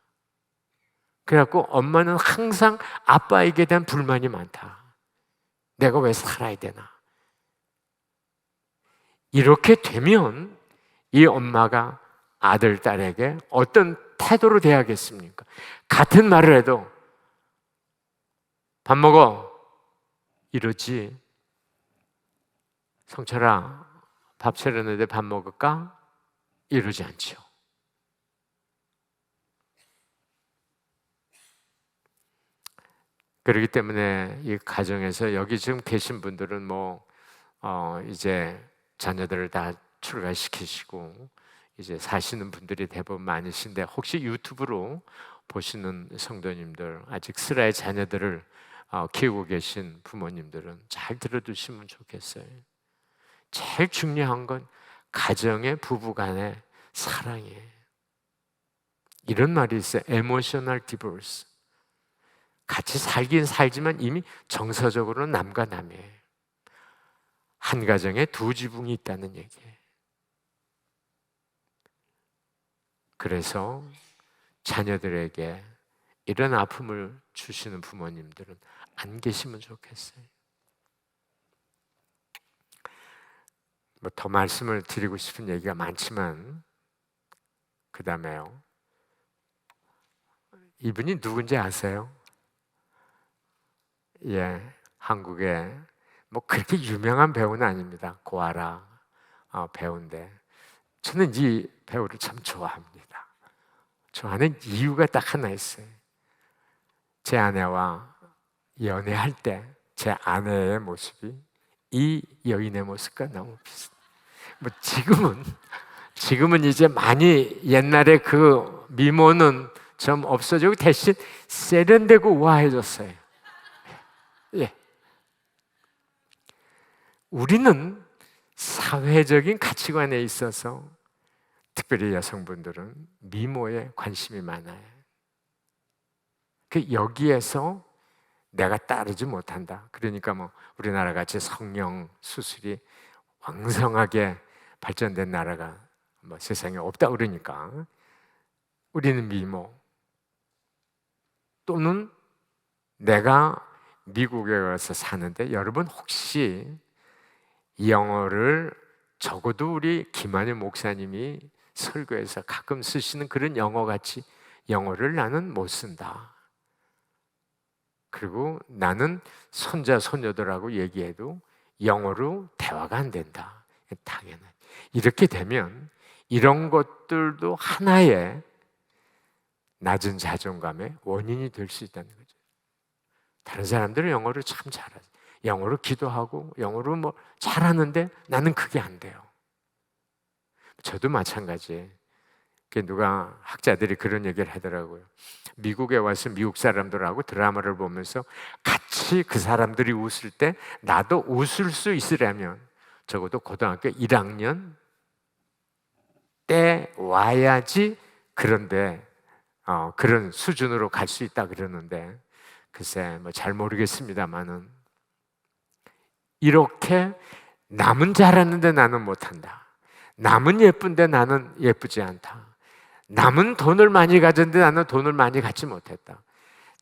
그래갖고 엄마는 항상 아빠에게 대한 불만이 많다. 내가 왜 살아야 되나? 이렇게 되면 이 엄마가 아들, 딸에게 어떤 태도로 대하겠습니까? 같은 말을 해도 밥 먹어, 이러지. 성철아, 밥 차렸는데 밥 먹을까? 이러지 않죠. 그렇기 때문에 이 가정에서, 여기 지금 계신 분들은 이제 자녀들을 다 출가시키시고 이제 사시는 분들이 대부분 많으신데 혹시 유튜브로 보시는 성도님들, 아직 슬아의 자녀들을 키우고 계신 부모님들은 잘 들어두시면 좋겠어요. 제일 중요한 건 가정의 부부 간의 사랑이에요. 이런 말이 있어요. emotional divorce. 같이 살긴 살지만 이미 정서적으로는 남과 남이에요. 한 가정에 두 지붕이 있다는 얘기예요. 그래서 자녀들에게 이런 아픔을 주시는 부모님들은 안 계시면 좋겠어요. 뭐 더 말씀을 드리고 싶은 얘기가 많지만 그 다음에요. 이분이 누군지 아세요? 예, 한국에 뭐 그렇게 유명한 배우는 아닙니다. 고아라 배우인데 저는 이 배우를 참 좋아합니다. 좋아하는 이유가 딱 하나 있어요. 제 아내와 연애할 때 제 아내의 모습이 이 여인의 모습과 너무 비슷해요. 뭐 지금은 이제 많이 옛날에 그 미모는 좀 없어지고 대신 세련되고 우아해졌어요. 예. 우리는 사회적인 가치관에 있어서 특별히 여성분들은 미모에 관심이 많아요. 여기에서 내가 따르지 못한다. 그러니까 뭐 우리나라 같이 성형 수술이 왕성하게 발전된 나라가 뭐 세상에 없다 그러니까 우리는 미모 또는 내가 미국에 가서 사는데 여러분 혹시 영어를 적어도 우리 김한일 목사님이 설교에서 가끔 쓰시는 그런 영어같이 영어를 나는 못 쓴다. 그리고 나는 손자 손녀들하고 얘기해도 영어로 대화가 안 된다. 당연히 이렇게 되면 이런 것들도 하나의 낮은 자존감의 원인이 될 수 있다는 거죠. 다른 사람들은 영어를 참 잘하죠. 영어로 기도하고 영어로 뭐 잘하는데 나는 그게 안 돼요. 저도 마찬가지예요. 누가 학자들이 그런 얘기를 하더라고요. 미국에 와서 미국 사람들하고 드라마를 보면서 같이 그 사람들이 웃을 때 나도 웃을 수 있으려면 적어도 고등학교 1학년 때 와야지 그런데 그런 수준으로 갈 수 있다 그러는데 글쎄 뭐 잘 모르겠습니다만은 이렇게 남은 잘하는데 나는 못한다. 남은 예쁜데 나는 예쁘지 않다. 남은 돈을 많이 가졌는데 나는 돈을 많이 갖지 못했다.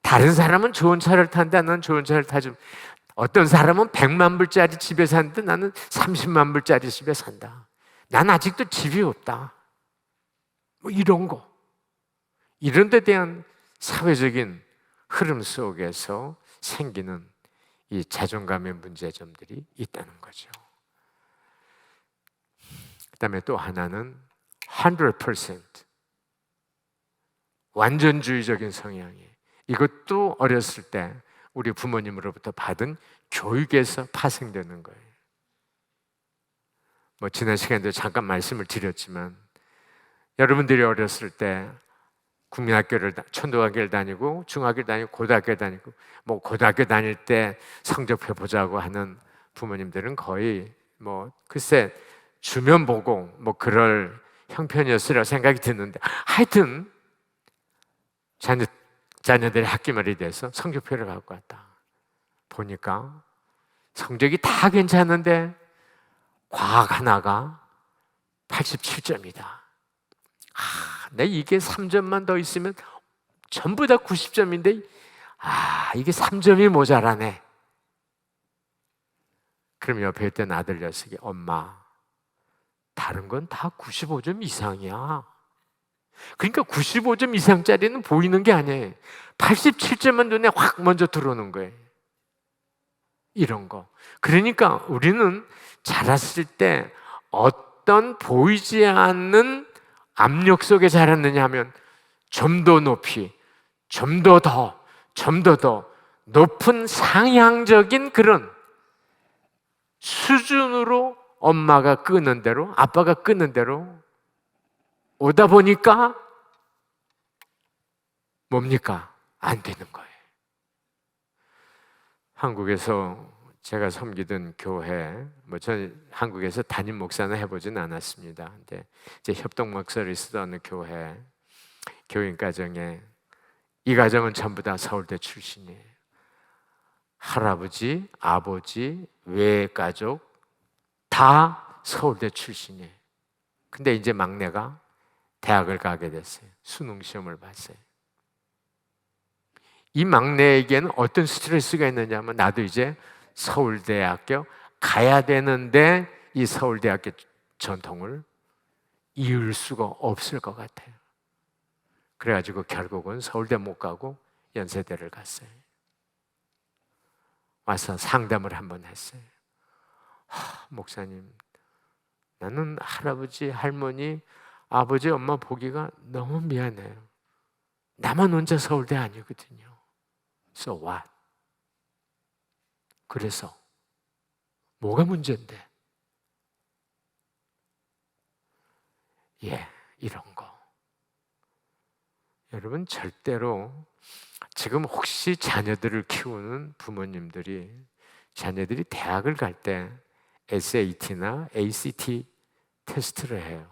다른 사람은 좋은 차를 탄다. 나는 좋은 차를 타지. 어떤 사람은 100만 불짜리 집에 사는데 나는 30만 불짜리 집에 산다. 난 아직도 집이 없다. 뭐 이런 거. 이런 데 대한 사회적인 흐름 속에서 생기는 이 자존감의 문제점들이 있다는 거죠. 그 다음에 또 하나는 100% 완전주의적인 성향이에요. 이것도 어렸을 때 우리 부모님으로부터 받은 교육에서 파생되는 거예요. 뭐 지난 시간에도 잠깐 말씀을 드렸지만 여러분들이 어렸을 때 국민학교를 초등학교를 다니고 중학교를 다니고 고등학교를 다니고 뭐 고등학교 다닐 때 성적표 보자고 하는 부모님들은 거의 뭐 글쎄 주면 보고 뭐 그럴 형편이었으리라 생각이 드는데 하여튼 자녀들의 학기말이 돼서 성적표를 갖고 왔다. 보니까 성적이 다 괜찮은데 과학 하나가 87점이다. 내 이게 3점만 더 있으면 전부 다 90점인데 이게 3점이 모자라네. 그럼 옆에 있던 아들 녀석이 엄마 다른 건 다 95점 이상이야. 그러니까 95점 이상짜리는 보이는 게 아니에요. 87점만 눈에 확 먼저 들어오는 거예요. 이런 거. 그러니까 우리는 자랐을 때 어떤 보이지 않는 압력 속에 자랐느냐 하면 좀 더 높이, 좀 더 높은 상향적인 그런 수준으로 엄마가 끄는 대로, 아빠가 끄는 대로 오다 보니까 뭡니까? 안 되는 거예요. 한국에서 제가 섬기던 교회, 전 한국에서 담임 목사는 해보진 않았습니다. 근데 이제 협동 목사를 쓰던 어느 교회, 교인 가정에, 이 가정은 전부 다 서울대 출신이에요. 할아버지, 아버지, 외 가족 다 서울대 출신이에요. 근데 이제 막내가 대학을 가게 됐어요. 수능 시험을 봤어요. 이 막내에게는 어떤 스트레스가 있느냐면, 나도 이제 서울대학교 가야 되는데 이 서울대학교 전통을 이을 수가 없을 것 같아요. 그래가지고 결국은 서울대 못 가고 연세대를 갔어요. 와서 상담을 한번 했어요. 목사님, 나는 할아버지, 할머니, 아버지, 엄마 보기가 너무 미안해요. 나만 혼자 서울대 아니거든요. So what? 그래서 뭐가 문제인데? 이런 거. 여러분, 절대로 지금 혹시 자녀들을 키우는 부모님들이 자녀들이 대학을 갈 때 SAT나 ACT 테스트를 해요.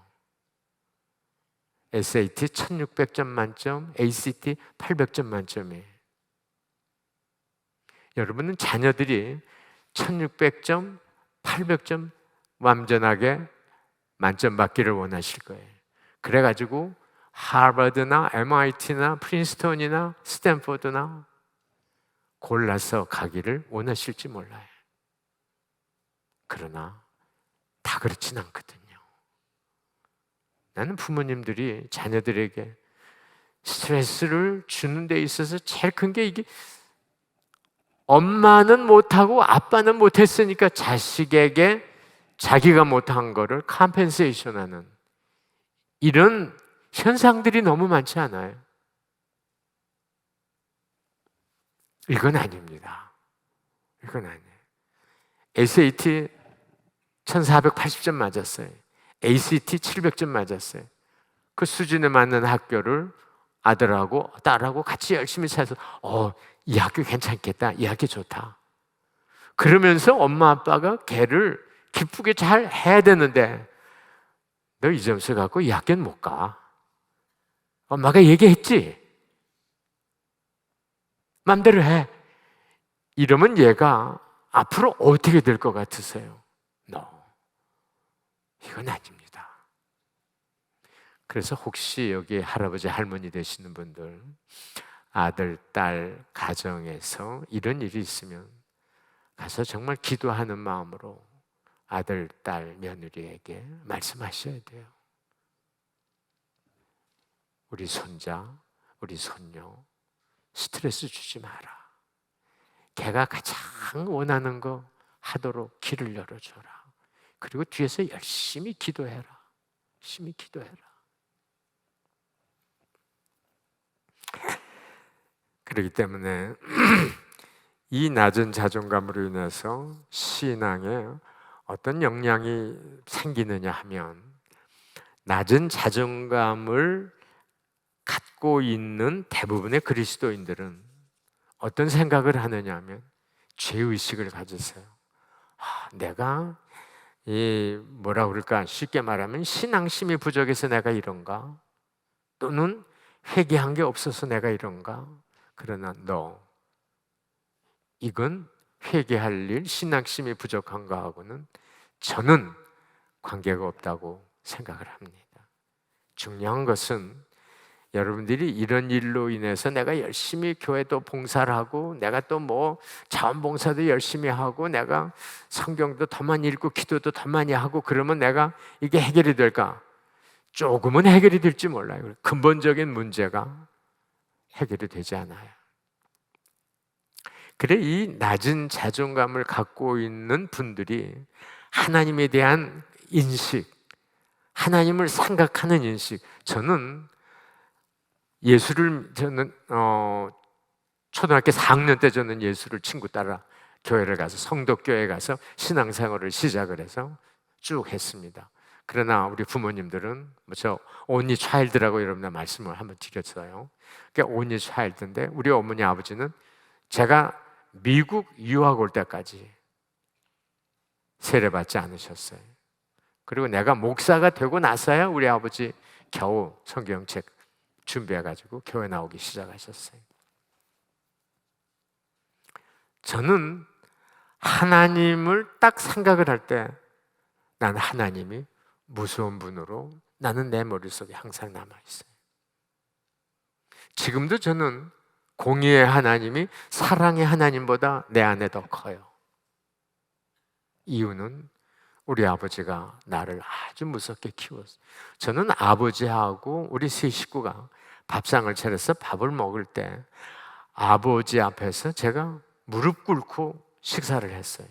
SAT 1600점 만점, ACT 800점 만점이에요. 여러분은 자녀들이 1600점, 800점 완전하게 만점 받기를 원하실 거예요. 그래가지고 하버드나 MIT나 프린스턴이나 스탠포드나 골라서 가기를 원하실지 몰라요. 그러나 다 그렇진 않거든요. 나는 부모님들이 자녀들에게 스트레스를 주는 데 있어서 제일 큰 게 이게, 엄마는 못하고 아빠는 못했으니까 자식에게 자기가 못한 거를 컴펜세이션 하는 이런 현상들이 너무 많지 않아요? 이건 아닙니다. 이건 아니에요. SAT 1480점 맞았어요. ACT 700점 맞았어요. 그 수준에 맞는 학교를 아들하고 딸하고 같이 열심히 찾아서 이 학교 괜찮겠다, 이 학교 좋다. 그러면서 엄마 아빠가 걔를 기쁘게 잘 해야 되는데, 너 이 점수 갖고 이 학교는 못 가. 엄마가 얘기했지. 맘대로 해. 이러면 얘가 앞으로 어떻게 될 것 같으세요? 이건 아닙니다. 그래서 혹시 여기 할아버지 할머니 되시는 분들, 아들, 딸 가정에서 이런 일이 있으면 가서 정말 기도하는 마음으로 아들, 딸, 며느리에게 말씀하셔야 돼요. 우리 손자, 우리 손녀 스트레스 주지 마라. 걔가 가장 원하는 거 하도록 길을 열어줘라. 그리고 뒤에서 열심히 기도해라. 열심히 기도해라. 그렇기 때문에 이 낮은 자존감으로 인해서 신앙에 어떤 영향이 생기느냐 하면, 낮은 자존감을 갖고 있는 대부분의 그리스도인들은 어떤 생각을 하느냐 하면 죄의식을 가지세요. 내가 뭐라 그럴까, 쉽게 말하면 신앙심이 부족해서 내가 이런가, 또는 회개한 게 없어서 내가 이런가. 그러나 이건 회개할 일, 신앙심이 부족한 거하고는 저는 관계가 없다고 생각을 합니다. 중요한 것은 여러분들이 이런 일로 인해서 내가 열심히 교회도 봉사를 하고, 내가 또 자원봉사도 열심히 하고, 내가 성경도 더 많이 읽고 기도도 더 많이 하고, 그러면 내가 이게 해결이 될까? 조금은 해결이 될지 몰라요. 근본적인 문제가 해결이 되지 않아요. 그래, 이 낮은 자존감을 갖고 있는 분들이 하나님에 대한 인식, 하나님을 생각하는 인식, 저는 초등학교 4학년 때 저는 예수를 친구 따라 교회를 가서, 성덕교회 가서 신앙생활을 시작을 해서 쭉 했습니다. 그러나 우리 부모님들은 저 only child라고 여러분들 말씀을 한번 드렸어요. 그러니까 only child인데 우리 어머니 아버지는 제가 미국 유학 올 때까지 세례받지 않으셨어요. 그리고 내가 목사가 되고 나서야 우리 아버지 겨우 성경책 준비해가지고 교회 나오기 시작하셨어요. 저는 하나님을 딱 생각을 할 때 난 하나님이 무서운 분으로 나는 내 머릿속에 항상 남아있어요. 지금도 저는 공의의 하나님이 사랑의 하나님보다 내 안에 더 커요. 이유는 우리 아버지가 나를 아주 무섭게 키웠어요. 저는 아버지하고 우리 세 식구가 밥상을 차려서 밥을 먹을 때 아버지 앞에서 제가 무릎 꿇고 식사를 했어요.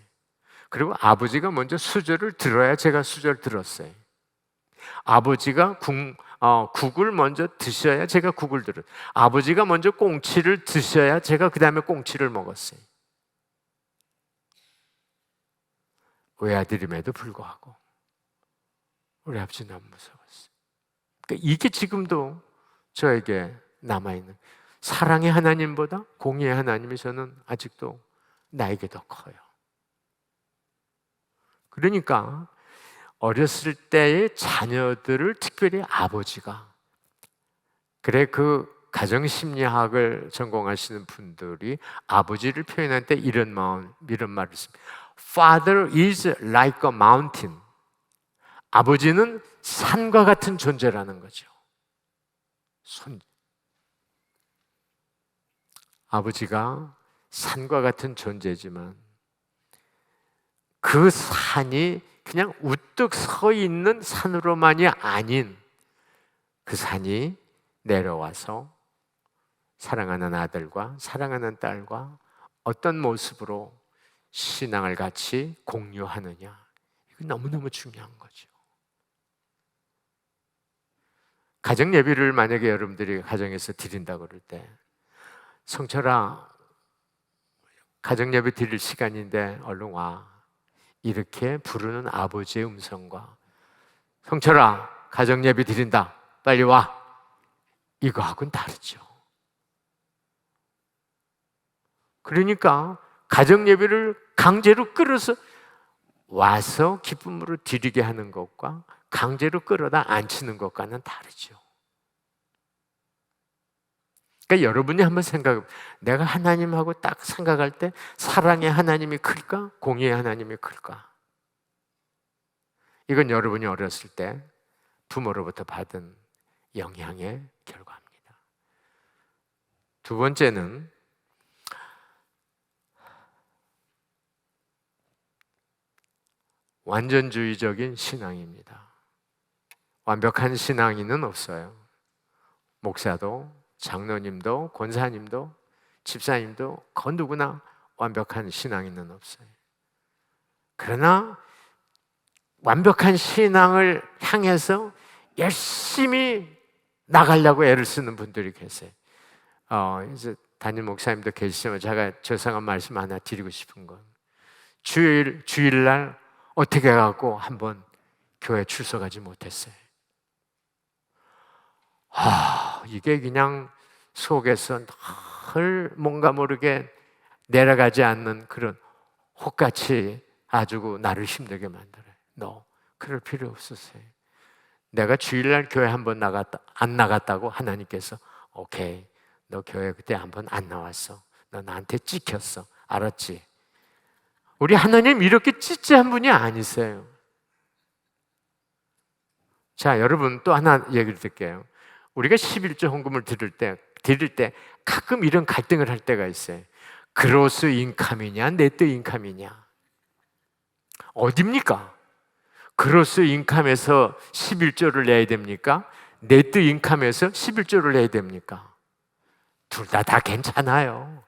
그리고 아버지가 먼저 수저를 들어야 제가 수저를 들었어요. 아버지가 국을 먼저 드셔야 제가 국을 들었어요. 아버지가 먼저 꽁치를 드셔야 제가 그 다음에 꽁치를 먹었어요. 외아들임에도 불구하고 우리 아버지 너무 무서웠어요. 그러니까 이게 지금도 저에게 남아있는 사랑의 하나님보다 공의의 하나님이 저는 아직도 나에게 더 커요. 그러니까 어렸을 때의 자녀들을 특별히 아버지가 그래 그 가정심리학을 전공하시는 분들이 아버지를 표현할 때 이런 말을 씁니다. Father is like a mountain. 아버지는 산과 같은 존재라는 거죠. 아버지가 산과 같은 존재지만 그 산이 그냥 우뚝 서 있는 산으로만이 아닌 그 산이 내려와서 사랑하는 아들과 사랑하는 딸과 어떤 모습으로 신앙을 같이 공유하느냐, 이거 너무너무 중요한 거죠. 가정 예배를 만약에 여러분들이 가정에서 드린다 그럴 때 성철아 가정 예배 드릴 시간인데 얼른 와, 이렇게 부르는 아버지의 음성과 성철아 가정 예배 드린다 빨리 와, 이거하고는 다르죠. 그러니까 가정 예배를 강제로 끌어서 와서 기쁨으로 드리게 하는 것과 강제로 끌어다 앉히는 것과는 다르죠. 그러니까 여러분이 한번 생각해, 내가 하나님하고 딱 생각할 때 사랑의 하나님이 클까? 공의의 하나님이 클까? 이건 여러분이 어렸을 때 부모로부터 받은 영향의 결과입니다. 두 번째는 완전주의적인 신앙입니다. 완벽한 신앙인은 없어요. 목사도 장로님도 권사님도 집사님도 그 누구나 완벽한 신앙인은 없어요. 그러나 완벽한 신앙을 향해서 열심히 나가려고 애를 쓰는 분들이 계세요. 이제 담임 목사님도 계시지만 제가 죄송한 말씀 하나 드리고 싶은 건 주일날 어떻게 해갖고 한번 교회 출석하지 못했어요. 이게 그냥 속에서 늘 뭔가 모르게 내려가지 않는 그런 혹같이 아주 나를 힘들게 만들어요. 너 그럴 필요 없으세요. 내가 주일날 교회 한번 안 나갔다고 하나님께서 오케이, 너 교회 그때 한번 안 나왔어. 너 나한테 찍혔어. 알았지? 우리 하나님 이렇게 찌찌한 분이 아니세요. 자, 여러분 또 하나 얘기를 드릴게요. 우리가 11조 헌금을 드릴 때 가끔 이런 갈등을 할 때가 있어요. 그로스 인컴이냐 네트 인컴이냐 어딥니까? 그로스 인컴에서 11조를 내야 됩니까? 네트 인컴에서 11조를 내야 됩니까? 둘 다 괜찮아요.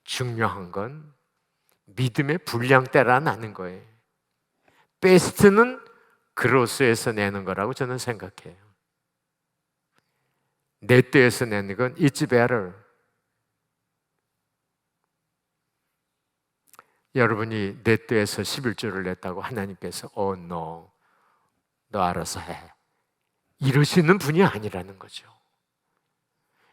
중요한 건 믿음의 분량대라 나는 거예요. 베스트는 그로스에서 내는 거라고 저는 생각해요. 네트에서 내는 건 it's better. 여러분이 네트에서 11조를 냈다고 하나님께서 no, 너 알아서 해. 이러시는 분이 아니라는 거죠.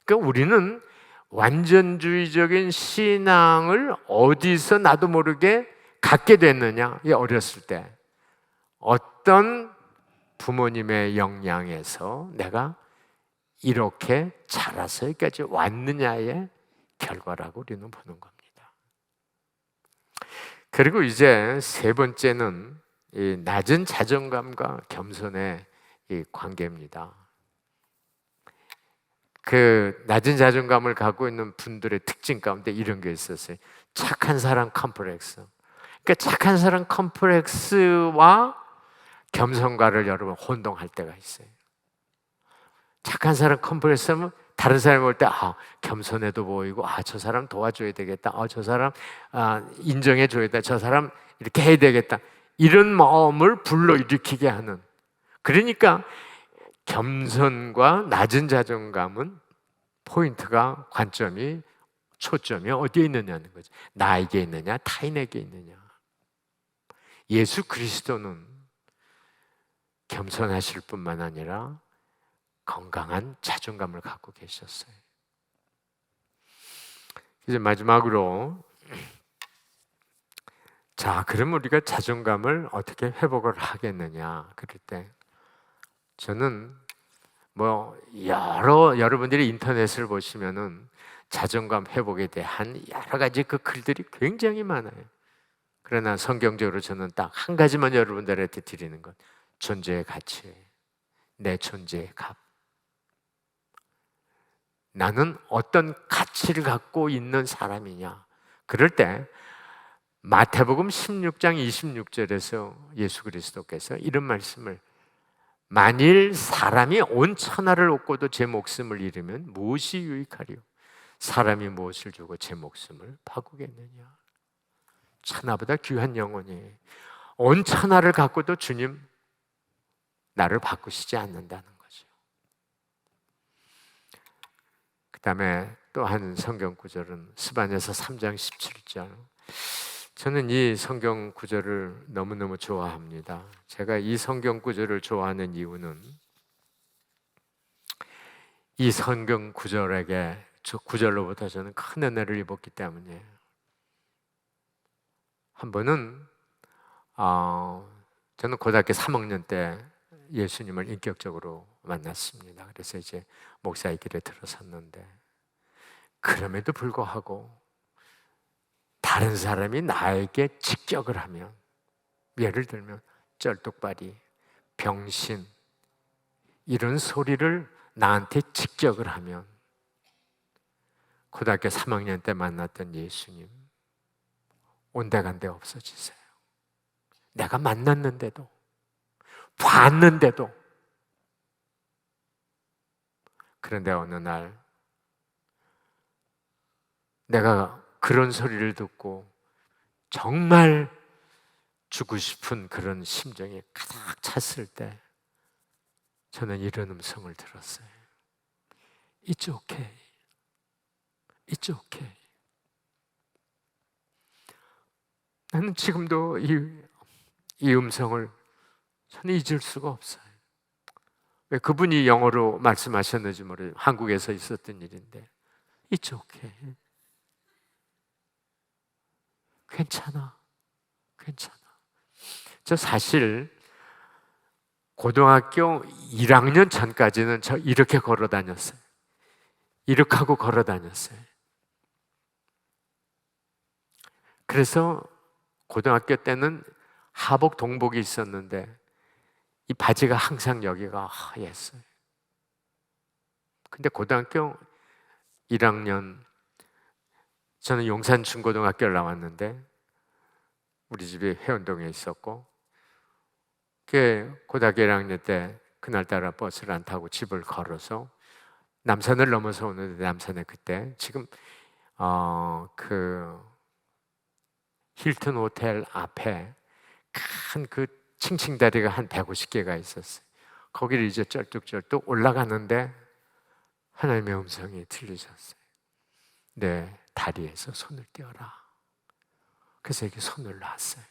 그러니까 우리는 완전주의적인 신앙을 어디서 나도 모르게 갖게 됐느냐? 어렸을 때 어떤 부모님의 영향에서 내가 이렇게 자라서 여기까지 왔느냐의 결과라고 우리는 보는 겁니다. 그리고 이제 세 번째는 이 낮은 자존감과 겸손의 이 관계입니다. 그 낮은 자존감을 갖고 있는 분들의 특징 가운데 이런 게 있었어요. 착한 사람 컴플렉스. 그러니까 착한 사람 컴플렉스와 겸손과를 여러분 혼동할 때가 있어요. 착한 사람 컴플렉스는 다른 사람이 볼 때 겸손해도 보이고 저 사람 도와줘야 되겠다. 저 사람 인정해 줘야 돼. 저 사람 이렇게 해야 되겠다. 이런 마음을 불러일으키게 하는. 그러니까 겸손과 낮은 자존감은 포인트가 관점이 초점이 어디에 있느냐는 거죠. 나에게 있느냐 타인에게 있느냐. 예수 그리스도는 겸손하실 뿐만 아니라 건강한 자존감을 갖고 계셨어요. 이제 마지막으로 자, 그럼 우리가 자존감을 어떻게 회복을 하겠느냐 그럴 때 저는 여러분들이 인터넷을 보시면은 자존감 회복에 대한 여러 가지 그 글들이 굉장히 많아요. 그러나 성경적으로 저는 딱 한 가지만 여러분들한테 드리는 것, 존재의 가치, 내 존재의 값. 나는 어떤 가치를 갖고 있는 사람이냐. 그럴 때 마태복음 16장 26절에서 예수 그리스도께서 이런 말씀을 만일 사람이 온 천하를 얻고도 제 목숨을 잃으면 무엇이 유익하리요? 사람이 무엇을 주고 제 목숨을 바꾸겠느냐? 천하보다 귀한 영혼이 온 천하를 갖고도 주님 나를 바꾸시지 않는다는 거죠. 그 다음에 또 한 성경 구절은 스바냐서 3장 17절. 저는 이 성경 구절을 너무너무 좋아합니다. 제가 이 성경 구절을 좋아하는 이유는 이 성경 구절로부터 저는 큰 은혜를 입었기 때문이에요. 한 번은 저는 고등학교 3학년 때 예수님을 인격적으로 만났습니다. 그래서 이제 목사의 길에 들어섰는데 그럼에도 불구하고 다른 사람이 나에게 직격을 하면, 예를 들면 쩔뚝발이, 병신 이런 소리를 나한테 직격을 하면 고등학교 3학년 때 만났던 예수님 온데간데 없어지세요. 내가 만났는데도 봤는데도. 그런데 어느 날 내가 그런 소리를 듣고 정말 주고 싶은 그런 심정이 가득 찼을 때 저는 이런 음성을 들었어요. It's okay. It's okay. 나는 지금도 이 음성을 저는 잊을 수가 없어요. 왜 그분이 영어로 말씀하셨는지 모르겠어요. 한국에서 있었던 일인데 It's okay. 괜찮아. 저 사실 고등학교 1학년 전까지는 저 이렇게 걸어 다녔어요. 이렇게 하고 걸어 다녔어요. 그래서 고등학교 때는 하복 동복이 있었는데 이 바지가 항상 여기가 하였어요. 근데 고등학교 1학년 저는 용산 중고등학교를 나왔는데 우리 집이 회원동에 있었고 고등학교 1학년 때 그날따라 버스를 안 타고 집을 걸어서 남산을 넘어서 오는데 남산에 그때 지금 그 힐튼 호텔 앞에 큰 그 칭칭다리가 한 150개가 있었어요. 거기를 이제 쩔뚝쩔뚝 올라가는데 하나님의 음성이 들리셨어요. 내 다리에서 손을 떼어라. 그래서 이렇게 손을 놨어요.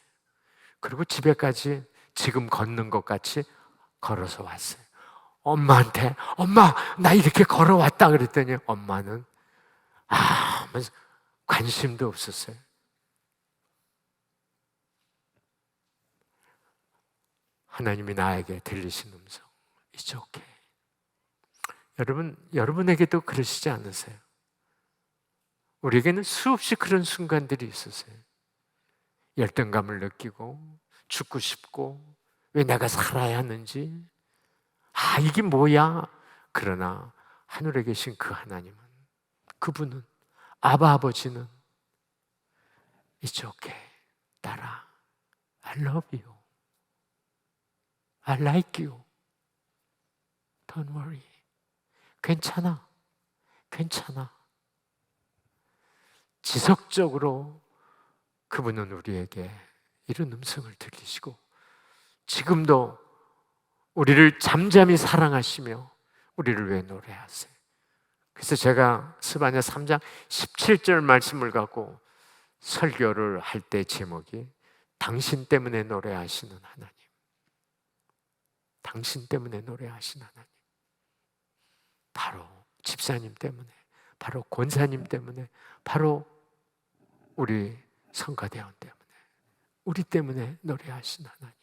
그리고 집에까지 지금 걷는 것 같이 걸어서 왔어요. 엄마한테 엄마 나 이렇게 걸어왔다 그랬더니 엄마는 아무 관심도 없었어요. 하나님이 나에게 들리신 음성, It's okay. 여러분에게도 그러시지 않으세요? 우리에게는 수없이 그런 순간들이 있었어요. 열등감을 느끼고 죽고 싶고 왜 내가 살아야 하는지, 이게 뭐야? 그러나 하늘에 계신 그 하나님은, 그분은, 아버지는 It's okay. 딸아, I love you. I like you. Don't worry. 괜찮아. 지속적으로 그분은 우리에게 이런 음성을 들리시고 지금도 우리를 잠잠히 사랑하시며 우리를 위해 노래하세요. 그래서 제가 스바냐 3장 17절 말씀을 갖고 설교를 할 때 제목이 당신 때문에 노래하시는 하나님. 당신 때문에 노래하시는 하나님. 바로 집사님 때문에, 바로 권사님 때문에, 바로 우리 성가대원 때문에, 우리 때문에 노래하신 하나님.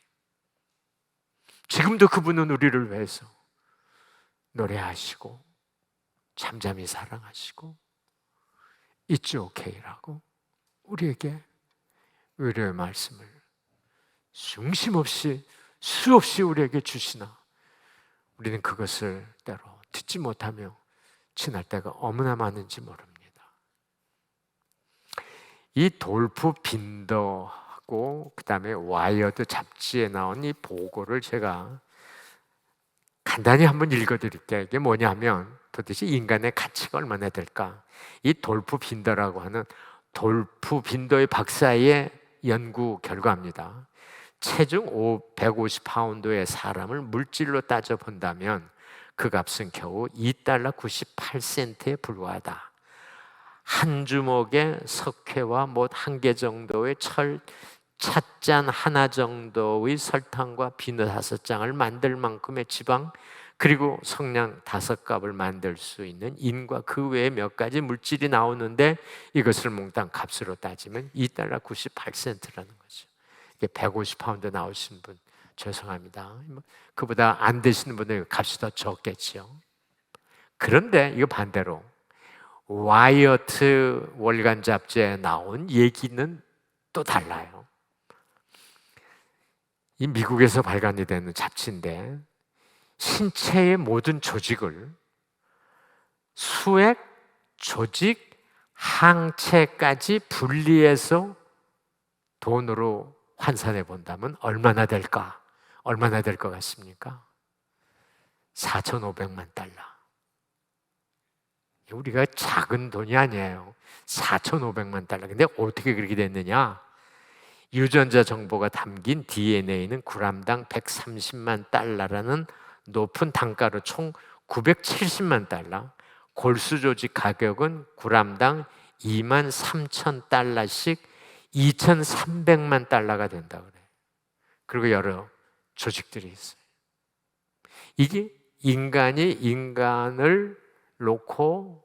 지금도 그분은 우리를 위해서 노래하시고 잠잠히 사랑하시고 It's okay라고 우리에게 위로의 말씀을 중심없이 수없이 우리에게 주시나 우리는 그것을 때로 듣지 못하며 지날 때가 얼마나 많은지 모릅니다. 이 돌프 빈더하고 그 다음에 와이어드 잡지에 나온 이 보고를 제가 간단히 한번 읽어드릴게요. 이게 뭐냐면 도대체 인간의 가치가 얼마나 될까? 이 돌프 빈더라고 하는 돌프 빈더의 박사의 연구 결과입니다. 체중 150파운드의 사람을 물질로 따져본다면 그 값은 겨우 $2.98에 불과하다. 한 주먹의 석회와 못 1개 정도의 철 찻잔 하나 정도의 설탕과 비누 5장을 만들 만큼의 지방, 그리고 성냥 5갑을 만들 수 있는 인과 그 외에 몇 가지 물질이 나오는데 이것을 몽땅 값으로 따지면 $2.98라는 거죠. 이게 150파운드 나오신 분 죄송합니다. 그보다 안 되시는 분은 값이 더 적겠죠. 그런데 이거 반대로 와이어트 월간 잡지에 나온 얘기는 또 달라요. 이 미국에서 발간이 되는 잡지인데 신체의 모든 조직을 수액, 조직, 항체까지 분리해서 돈으로 환산해 본다면 얼마나 될까? 얼마나 될 것 같습니까? 4,500만 달러. 우리가 작은 돈이 아니에요. 4,500만 달러. 근데 어떻게 그렇게 됐느냐? 유전자 정보가 담긴 DNA는 g당 130만 달러라는 높은 단가로 총 970만 달러, 골수 조직 가격은 g당 2만 3천 달러씩 2,300만 달러가 된다 그래요. 그리고 여러 조직들이 있어요. 이게 인간이 인간을 놓고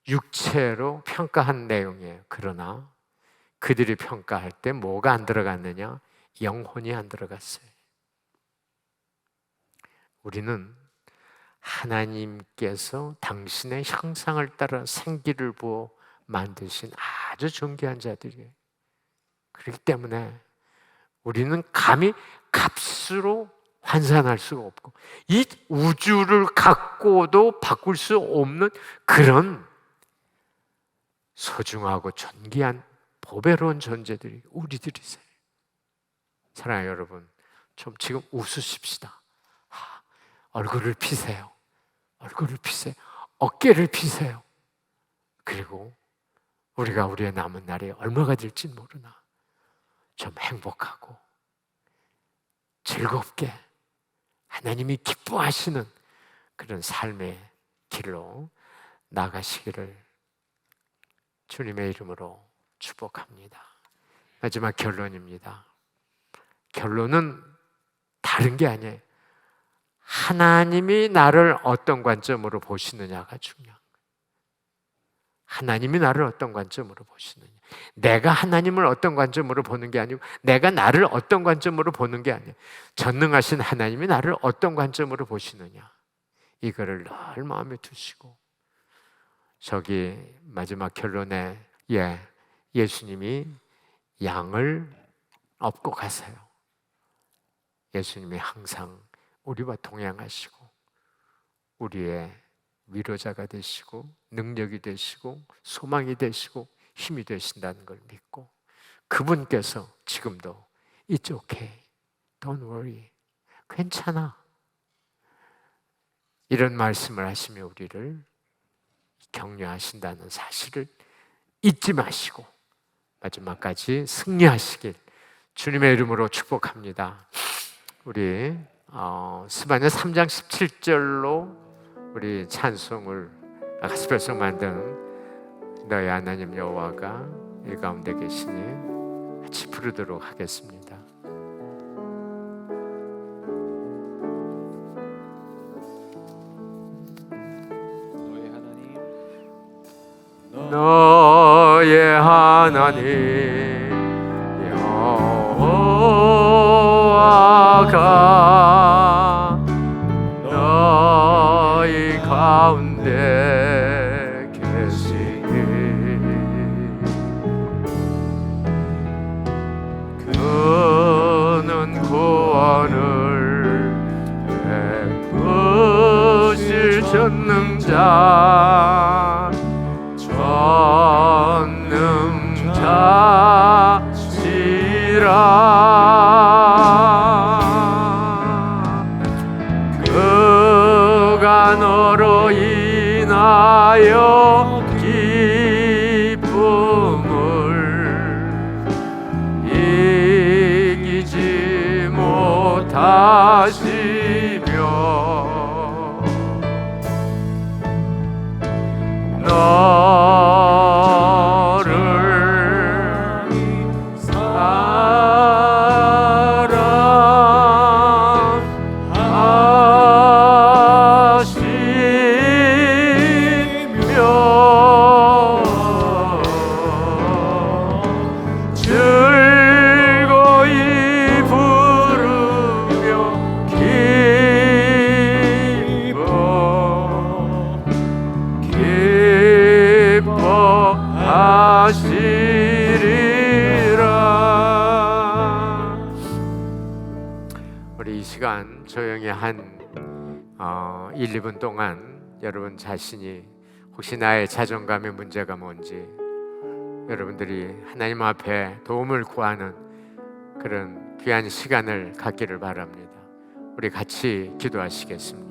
육체로 평가한 내용이에요. 그러나 그들이 평가할 때 뭐가 안 들어갔느냐? 영혼이 안 들어갔어요. 우리는 하나님께서 당신의 형상을 따라 생기를 부어 만드신 아주 존귀한 자들이에요. 그렇기 때문에 우리는 감히 값으로 환산할 수가 없고 이 우주를 갖고도 바꿀 수 없는 그런 소중하고 존귀한 보배로운 존재들이 우리들이세요. 사랑하는 여러분, 좀 지금 웃으십시다. 얼굴을 피세요. 얼굴을 피세요. 어깨를 피세요. 그리고 우리가 우리의 남은 날이 얼마가 될지 모르나 좀 행복하고 즐겁게 하나님이 기뻐하시는 그런 삶의 길로 나가시기를 주님의 이름으로 축복합니다. 마지막 결론입니다. 결론은 다른 게 아니에요. 하나님이 나를 어떤 관점으로 보시느냐가 중요한 거예요. 하나님이 나를 어떤 관점으로 보시느냐. 내가 하나님을 어떤 관점으로 보는 게 아니고 내가 나를 어떤 관점으로 보는 게 아니에요. 전능하신 하나님이 나를 어떤 관점으로 보시느냐. 이거를 늘 마음에 두시고, 저기 마지막 결론에 예수님이 양을 업고 가세요. 예수님이 항상 우리와 동행하시고 우리의 위로자가 되시고 능력이 되시고 소망이 되시고 힘이 되신다는 걸 믿고, 그분께서 지금도 It's okay, don't worry, 괜찮아, 이런 말씀을 하시며 우리를 격려하신다는 사실을 잊지 마시고 마지막까지 승리하시길 주님의 이름으로 축복합니다. 우리 스바냐 3장 17절로 우리 찬송을 가스펠송 만든 너의 하나님 여호와가 이 가운데 계시니 같이 부르도록 하겠습니다. 너의 하나님 여호와가 너희 가운데 계시니 그는 구원을 베푸실 전능자 그가 너로 인하여 기쁨을 이기지 못하시며 우리 이 시간 조용히 한 1, 2분 동안 여러분 자신이 혹시 나의 자존감의 문제가 뭔지 여러분들이 하나님 앞에 도움을 구하는 그런 귀한 시간을 갖기를 바랍니다. 우리 같이 기도하시겠습니다.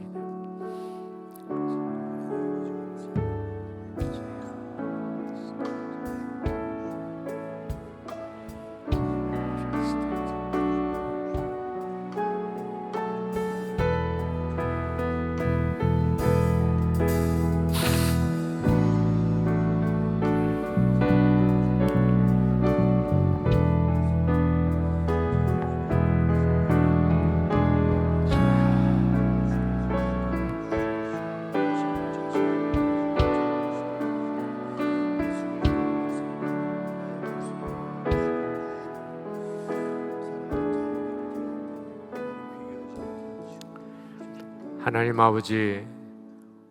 하나님 아버지,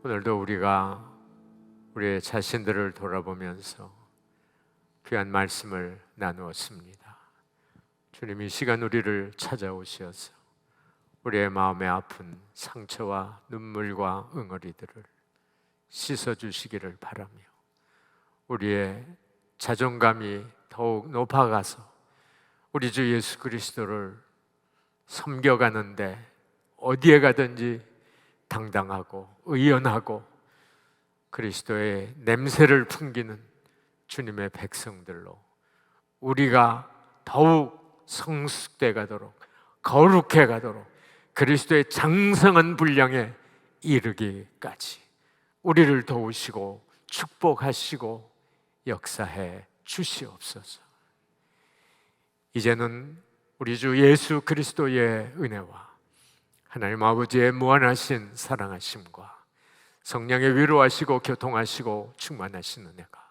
오늘도 우리가 우리의 자신들을 돌아보면서 귀한 말씀을 나누었습니다. 주님, 이 시간 우리를 찾아오셔서 우리의 마음에 아픈 상처와 눈물과 응어리들을 씻어주시기를 바라며 우리의 자존감이 더욱 높아가서 우리 주 예수 그리스도를 섬겨가는데 어디에 가든지 당당하고 의연하고 그리스도의 냄새를 풍기는 주님의 백성들로 우리가 더욱 성숙돼 가도록 거룩해 가도록 그리스도의 장성한 분량에 이르기까지 우리를 도우시고 축복하시고 역사해 주시옵소서. 이제는 우리 주 예수 그리스도의 은혜와 하나님 아버지의 무한하신 사랑하심과 성령의 위로하시고 교통하시고 충만하신 은혜가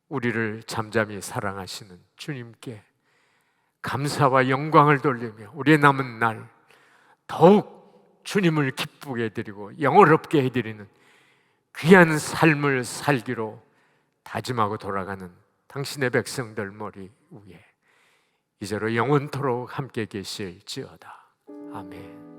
우리를 잠잠히 사랑하시는 주님께 감사와 영광을 돌리며 우리의 남은 날 더욱 주님을 기쁘게 해드리고 영원롭게 해드리는 귀한 삶을 살기로 다짐하고 돌아가는 당신의 백성들 머리 위에 이제로 영원토록 함께 계실지어다. 아멘.